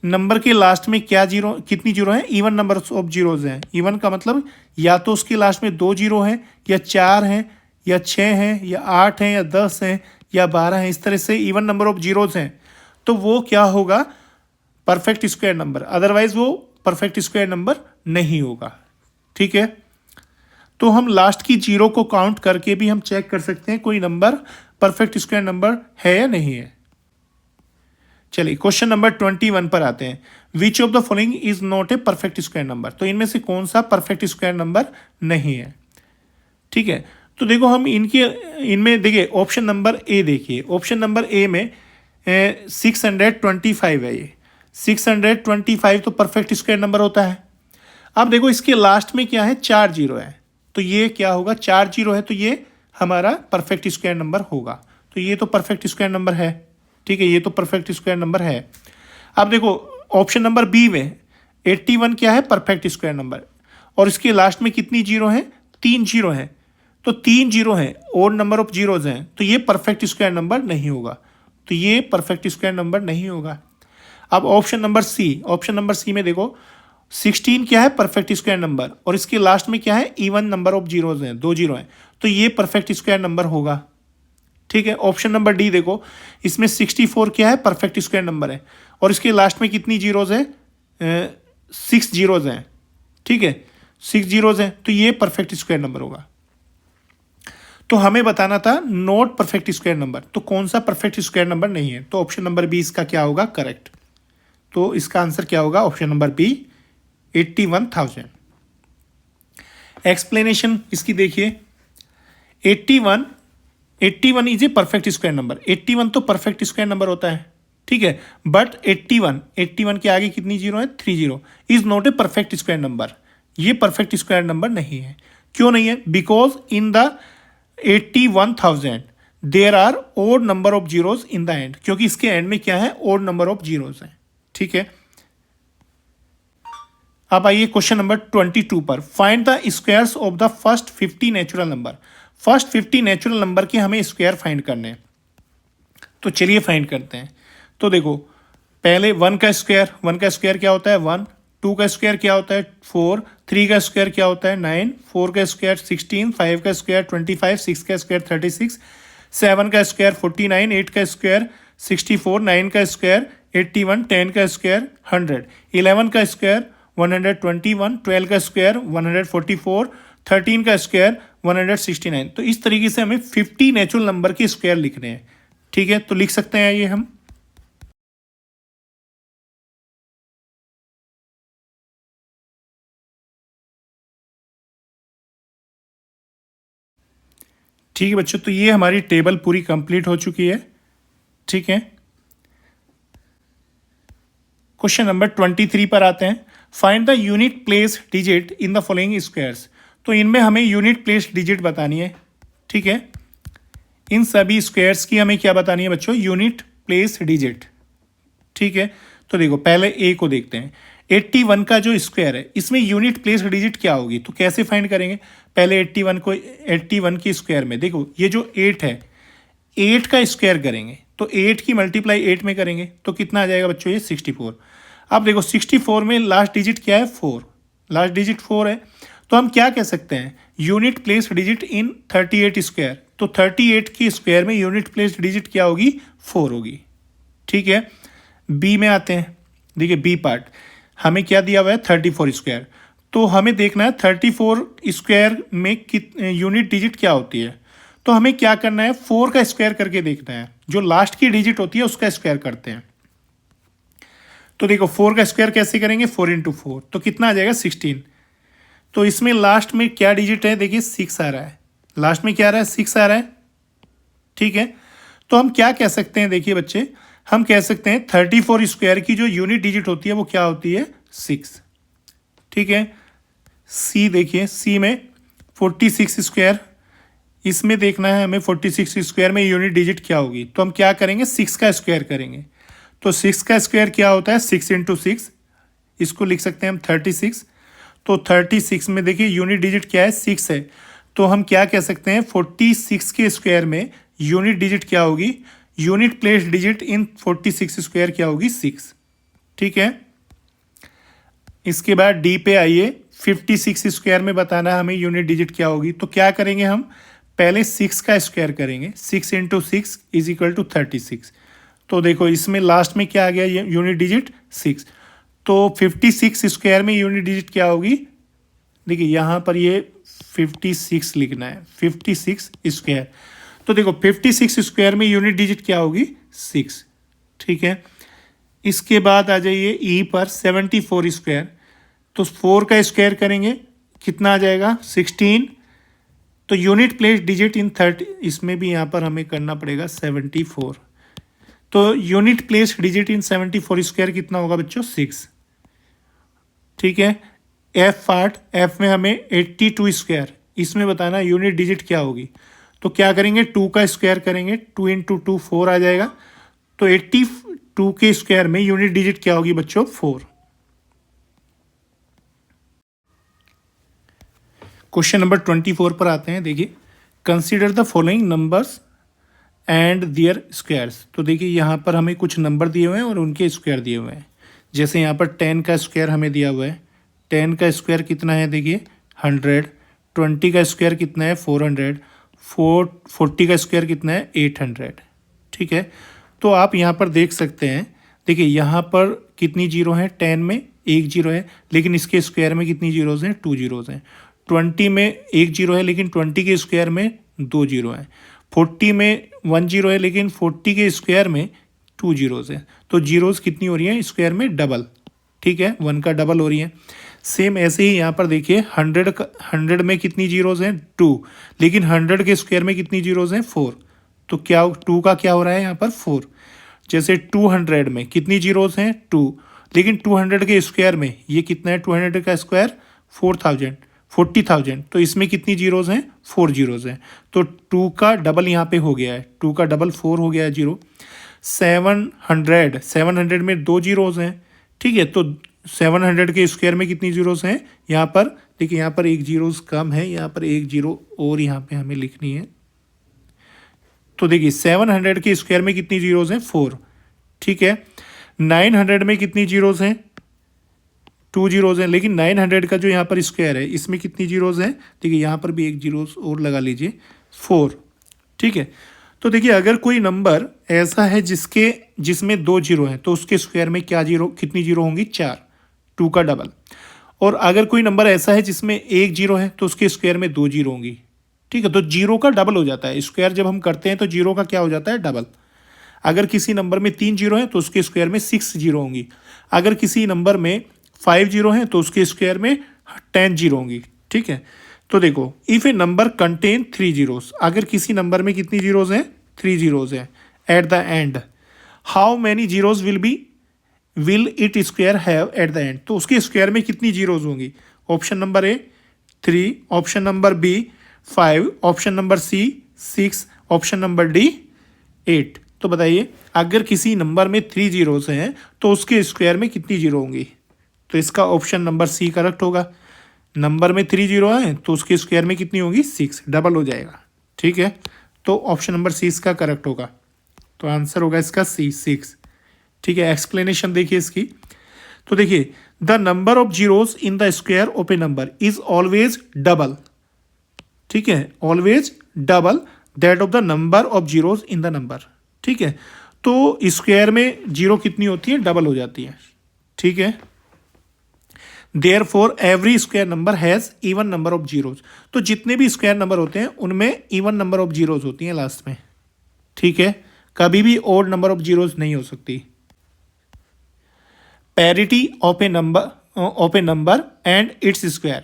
नंबर के लास्ट में क्या जीरो, कितनी जीरो है, इवन नंबर्स ऑफ जीरोज हैं, इवन का मतलब या तो उसके लास्ट में 2 जीरो हैं या 4 हैं या 6 हैं या 8 हैं या 10 हैं या 12 हैं, इस तरह से इवन नंबर ऑफ जीरोज हैं, तो वो क्या होगा, परफेक्ट स्क्वायर नंबर, अदरवाइज वो परफेक्ट स्क्वायर नंबर नहीं होगा, ठीक है। तो हम लास्ट की जीरो को काउंट करके भी हम चेक कर सकते हैं कोई नंबर परफेक्ट स्क्वायर नंबर है या नहीं है। चलिए क्वेश्चन नंबर 21 पर आते हैं, which of the following is not a perfect square number, तो इनमें से कौन सा परफेक्ट स्क्वायर नंबर नहीं है, ठीक है। तो देखो हम इनमें देखिए ऑप्शन नंबर ए, देखिए ऑप्शन नंबर ए में 625 है, ये 625 तो परफेक्ट स्क्वायर नंबर होता है। अब देखो इसके लास्ट में क्या है, 4 जीरो है, तो ये क्या होगा, 4 जीरो है तो ये हमारा परफेक्ट स्क्वायर नंबर होगा, तो ये तो परफेक्ट स्क्वायर नंबर है, ठीक है, ये तो परफेक्ट स्क्वायर नंबर है। अब देखो ऑप्शन नंबर बी में 81 क्या है, परफेक्ट स्क्वायर नंबर, और इसके लास्ट में कितनी जीरो है, 3 जीरो है, तो 3 जीरो है, ओड नंबर ऑफ जीरोज हैं, तो ये परफेक्ट स्क्वायर नंबर नहीं होगा, तो ये परफेक्ट स्क्वायर नंबर नहीं होगा। अब ऑप्शन नंबर सी में देखो 16 क्या है, परफेक्ट स्क्वायर नंबर, और इसके लास्ट में क्या है, इवन नंबर ऑफ जीरोज हैं, 2 जीरो हैं, तो ये परफेक्ट स्क्वायर नंबर होगा। ठीक है, ऑप्शन नंबर डी देखो, इसमें 64 क्या है, परफेक्ट स्क्वायर नंबर है, और इसके लास्ट में कितनी जीरोज है, 6 जीरोज हैं। ठीक है, 6 जीरोज हैं, तो ये परफेक्ट स्क्वायर नंबर होगा। तो हमें बताना था नॉट परफेक्ट स्क्वायर नंबर, तो कौन सा परफेक्ट स्क्वायर नंबर नहीं है, तो ऑप्शन नंबर बी इसका क्या होगा, करेक्ट। तो इसका आंसर क्या होगा, ऑप्शन नंबर बी 81,000। एक्सप्लेनेशन इसकी देखिए, 81 is a perfect square number, 81 तो परफेक्ट स्क्वायर नंबर होता है। ठीक है, बट 81 के आगे कितनी जीरो है, 3 zero, is not a perfect square number, ये परफेक्ट स्क्वायर नंबर नहीं है। क्यों नहीं है, because in the 81,000 there are odd number of zeros in the end, क्योंकि इसके एंड में क्या है, ओड नंबर ऑफ जीरोज है। ठीक है, अब आइए क्वेश्चन नंबर 22 पर, find the squares of the first 50 natural number. First 50 natural number के हमें स्क्वायर फाइंड करने हैं, तो चलिए फाइंड करते हैं। तो देखो पहले 1 का स्क्वायर क्या होता है, 1, 2 का स्क्वायर क्या होता है, 4, 3 का स्क्वायर क्या होता है, 9, 4 का स्क्वायर 16, 5 का स्क्वायर 25, 6 का स्क्वायर 36, 7 का स्क्वायर 49, 8 का स्क्वायर 64, 9 का स्क्वायर 81, 10 का स्क्वायर 100, 11 का स्क्वायर 121, 12 का स्क्वायर 144, 13 का स्क्वायर 169। तो इस तरीके से हमें 50 नेचुरल नंबर के स्क्वायर लिखने हैं। ठीक है, तो लिख सकते हैं ये हम, ठीक है बच्चों, तो ये हमारी टेबल पूरी कंप्लीट हो चुकी है। ठीक है, क्वेश्चन नंबर 23 पर आते हैं, find the unit place digit in the following squares. तो इनमें हमें यूनिट प्लेस डिजिट बतानी है। ठीक है, इन सभी स्क्वायर्स की हमें क्या बतानी है बच्चों, यूनिट प्लेस डिजिट। ठीक है, तो देखो पहले ए को देखते हैं, 81 का जो स्क्वायर है इसमें यूनिट प्लेस डिजिट क्या होगी, तो कैसे फाइंड करेंगे, पहले 81 की स्क्वायर में देखो ये जो 8 है, 8 का स्क्वायर करेंगे तो 8 की मल्टीप्लाई 8 में करेंगे तो कितना आ जाएगा बच्चों, ये 64। अब देखो 64 में लास्ट डिजिट क्या है, 4, लास्ट डिजिट 4 है, तो हम क्या कह सकते हैं, यूनिट प्लेस डिजिट इन 38 स्क्वायर, तो 38 की स्क्वायर में यूनिट प्लेस डिजिट क्या होगी, 4 होगी। ठीक है, बी में आते हैं, देखिए बी पार्ट हमें क्या दिया हुआ है, 34 स्क्वायर, तो हमें देखना है 34 स्क्वायर में यूनिट डिजिट क्या होती है, तो हमें क्या करना है, 4 का स्क्वायर करके देखना है, जो लास्ट की डिजिट होती है उसका स्क्वायर करते हैं। तो देखो 4 का स्क्वायर कैसे करेंगे, 4 इंटू 4, तो कितना आ जाएगा, 16। तो इसमें लास्ट में क्या डिजिट है, देखिए 6 आ रहा है, लास्ट में क्या आ रहा है, 6 आ रहा है। ठीक है, तो हम क्या कह सकते हैं, देखिए बच्चे हम कह सकते हैं 34 स्क्वायर की जो यूनिट डिजिट होती है वो क्या होती है, 6। ठीक है, सी देखिए, सी में 46 स्क्वायर, इसमें देखना है हमें 46 स्क्वायर में यूनिट डिजिट क्या होगी, तो हम क्या करेंगे, 6 का स्क्वायर करेंगे, तो 6 का स्क्वायर क्या होता है, 6 इंटू 6, इसको लिख सकते हैं हम 36। तो 36 में देखिए यूनिट डिजिट क्या है, 6 है, तो हम क्या कह सकते हैं, 46 के स्क्वायर में यूनिट डिजिट क्या होगी, यूनिट प्लेस डिजिट इन 46 स्क्वायर क्या होगी, 6। ठीक है, इसके बाद डी पे आइए, 56 स्क्वायर में बताना है हमें यूनिट डिजिट क्या होगी, तो क्या करेंगे हम, पहले 6 का स्क्वायर करेंगे, 6 इंटू 6 इज इक्वल टू 36। तो देखो इसमें लास्ट में क्या आ गया, ये यूनिट डिजिट 6, तो 56 स्क्वायर में यूनिट डिजिट क्या होगी, देखिए यहाँ पर ये 56 लिखना है, 56 स्क्वायर, तो देखो 56 स्क्वायर में यूनिट डिजिट क्या होगी, 6। ठीक है, इसके बाद आ जाइए ई पर, 74 स्क्वायर, तो 4 का स्क्वायर करेंगे कितना आ जाएगा, 16, तो यूनिट प्लेस डिजिट इन 30, इसमें भी यहाँ पर हमें करना पड़ेगा 74, तो यूनिट प्लेस डिजिट इन 74 स्क्वायर कितना होगा बच्चों, 6। ठीक है, एफ पार्ट, एफ में हमें 82 स्क्वायर, इसमें बताना यूनिट डिजिट क्या होगी, तो क्या करेंगे, 2 का स्क्वायर करेंगे, 2 इंटू 2 4 आ जाएगा, तो 2 के स्क्वायर में यूनिट डिजिट क्या होगी बच्चों? 4। क्वेश्चन नंबर 24 पर आते हैं। देखिए, consider the following numbers and their squares. तो देखिए यहाँ पर हमें कुछ नंबर दिए हुए हैं और उनके स्क्वायर दिए हुए हैं। जैसे यहाँ पर 10 का स्क्वायर हमें दिया हुआ है। 10 का स्क्वायर कितना है? देखिए 100। 20 का स्क्वायर कितना है? 400। 40 का स्क्वायर कितना है? 800। ठीक है, तो आप यहाँ पर देख सकते हैं। देखिए यहाँ पर कितनी जीरो हैं? 10 में एक जीरो है, लेकिन इसके स्क्वायर में कितनी जीरोज़ हैं? 2 जीरोज़ हैं। 20 में एक जीरो है, लेकिन 20 के स्क्वायर में 2 जीरो हैं। 40 में 1 जीरो है, लेकिन 40 के स्क्वायर में 2 जीरोज़ हैं। तो जीरोज़ कितनी हो रही हैं स्क्वायर में? डबल। ठीक है, 1 का डबल हो रही है। सेम ऐसे ही यहाँ पर देखिए 100 में कितनी जीरोज़ हैं? 2, लेकिन 100 के स्क्वायर में कितनी जीरोज़ हैं? 4। तो क्या 2 का क्या हो रहा है यहाँ पर? 4। जैसे 200 में कितनी जीरोज़ हैं? 2, लेकिन 200 के स्क्वायर में ये कितना है? 200 का स्क्वायर 40,000। तो इसमें कितनी जीरोज़ हैं? 4 जीरोज़ हैं। तो 2 का डबल यहाँ पे हो गया है। 2 का डबल 4 हो गया है जीरो। 700 में 2 जीरोज़ हैं। ठीक है, तो 700 के स्क्वायर में कितनी जीरोज़ हैं? यहाँ पर देखिए, यहाँ पर एक जीरोज़ कम है, यहाँ पर एक जीरो और यहाँ पे हमें लिखनी है। तो देखिए 700 के स्क्वायर में कितनी जीरोज़ हैं? 4। ठीक है, 900 में कितनी जीरोज़ हैं? 2 जीरोज़ हैं, लेकिन 900 का जो यहाँ पर स्क्वायर है इसमें कितनी जीरोज़ हैं? देखिए यहाँ पर भी एक जीरोज़ और लगा लीजिए, 4। ठीक है, तो देखिए अगर कोई नंबर ऐसा है जिसमें 2 जीरो हैं, तो उसके स्क्वायर में कितनी जीरो होंगी? 4, 2 का डबल। और अगर कोई नंबर ऐसा है जिसमें 1 जीरो है, तो उसके स्क्वायर में 2 जीरो होंगी। ठीक है, तो जीरो का डबल हो जाता है स्क्वायर। जब हम करते हैं तो जीरो का क्या हो जाता है? डबल। अगर किसी नंबर में 3 जीरो है तो उसके स्क्वायर में 6 जीरो होंगी। अगर किसी नंबर में 5 जीरो हैं तो उसके स्क्वायर में 10 जीरो होंगी। ठीक है, तो देखो, if A number contain 3 zeros, अगर किसी नंबर में कितनी जीरोज़ हैं? 3 जीरोज़ हैं at the end, how many zeros will it square have at the end. तो उसके स्क्वायर में कितनी जीरोज़ होंगी? Option number A 3, option number B 5, option number C 6, option number D 8। तो बताइए, अगर किसी नंबर में 3 जीरोज़ हैं तो उसके स्क्वायर में कितनी जीरो होंगी? तो इसका ऑप्शन नंबर सी करेक्ट होगा। नंबर में 3 जीरो है तो उसके स्क्वायर में कितनी होगी? 6, डबल हो जाएगा। ठीक है, तो ऑप्शन नंबर सी इसका करेक्ट होगा। तो आंसर होगा इसका सी, 6। ठीक है, एक्सप्लेनेशन देखिए इसकी। तो देखिए, the number of zeros in the square of a number is always double. ठीक है, always double that of the number of zeros in the number. ठीक है, तो स्क्वायर में जीरो कितनी होती है? डबल हो जाती है। ठीक है, therefore every square number has even number of zeros. तो जितने भी स्क्वायर नंबर होते हैं उनमें इवन नंबर ऑफ जीरोज होती हैं लास्ट में। ठीक है, कभी भी ओड नंबर ऑफ जीरोज नहीं हो सकती। Parity of a number and its square.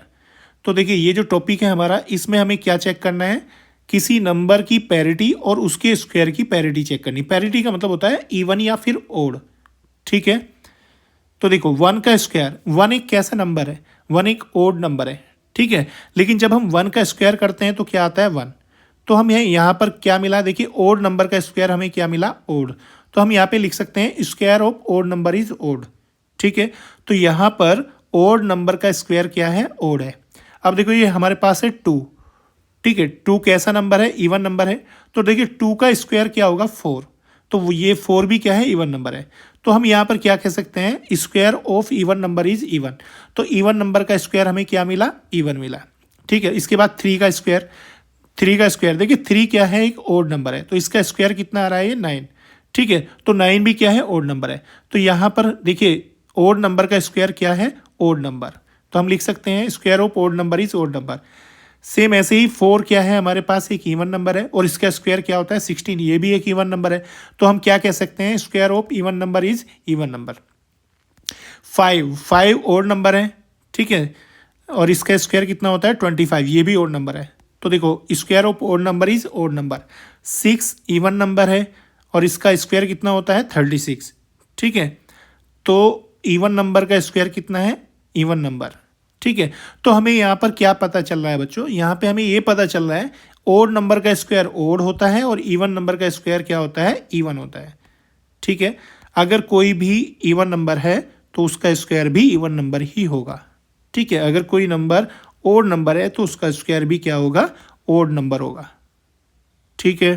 तो देखिए ये जो टॉपिक है हमारा, इसमें हमें क्या चेक करना है? किसी नंबर की पैरिटी और उसके स्क्वायर की पैरिटी चेक करनी। पैरिटी का मतलब होता है इवन या फिर ओड। ठीक है, तो देखो 1 का स्क्वायर, 1 एक कैसा नंबर है? 1 एक ओड नंबर है। ठीक है, लेकिन जब हम 1 का स्क्वायर करते हैं तो क्या आता है? 1। तो हम यहाँ पर क्या मिला? देखिए ओड नंबर का स्क्वायर हमें क्या मिला? ओड। तो हम यहाँ पे लिख सकते हैं square of odd number is odd. ठीक है, तो यहाँ पर ओड नंबर का स्क्वायर क्या है? ओड है। अब देखो ये हमारे पास है 2। ठीक है, 2 कैसा नंबर है? इवन नंबर है। तो देखिए 2 का स्क्वायर क्या होगा? 4। तो ये 4 भी क्या है? इवन नंबर है। तो हम यहाँ पर क्या कह सकते हैं? Square of even number is even. तो इवन नंबर का स्क्वायर हमें क्या मिला? इवन मिला। ठीक है, इसके बाद 3 का स्क्वायर, 3 का स्क्वायर देखिए 3 क्या है? एक ओड नंबर है, तो इसका स्क्वायर कितना आ रहा है? ये 9। ठीक है, तो 9 भी क्या है? ओड नंबर है। तो यहाँ पर देखिए ओड नंबर का स्क्वायर क्या है? Odd number. तो हम लिख सकते हैं square of odd number is odd number. Same ऐसे ही 4 क्या है? हमारे पास एक इवन नंबर है और इसका स्क्वायर क्या होता है? 16। ये भी एक इवन नंबर है, तो हम क्या कह सकते हैं? Square of even number is even number. 5 odd number है। ठीक है, और इसका स्क्वायर कितना होता है? 25। ये भी ओड नंबर है। तो देखो square of odd number is odd number. 6 even number है और इसका स्क्वायर कितना होता है? 36। ठीक है, तो इवन नंबर का स्क्वायर कितना है? Even number. ठीक है, तो हमें यहाँ पर क्या पता चल रहा है बच्चों? यहाँ पे हमें ये पता चल रहा है ओड नंबर का स्क्वायर ओड होता है और इवन नंबर का स्क्वायर क्या होता है? इवन होता है। ठीक है, अगर कोई भी इवन नंबर है तो उसका स्क्वायर भी इवन नंबर ही होगा। ठीक है, अगर कोई नंबर ओड नंबर है तो उसका स्क्वायर भी क्या होगा, ओड नंबर होगा। ठीक है।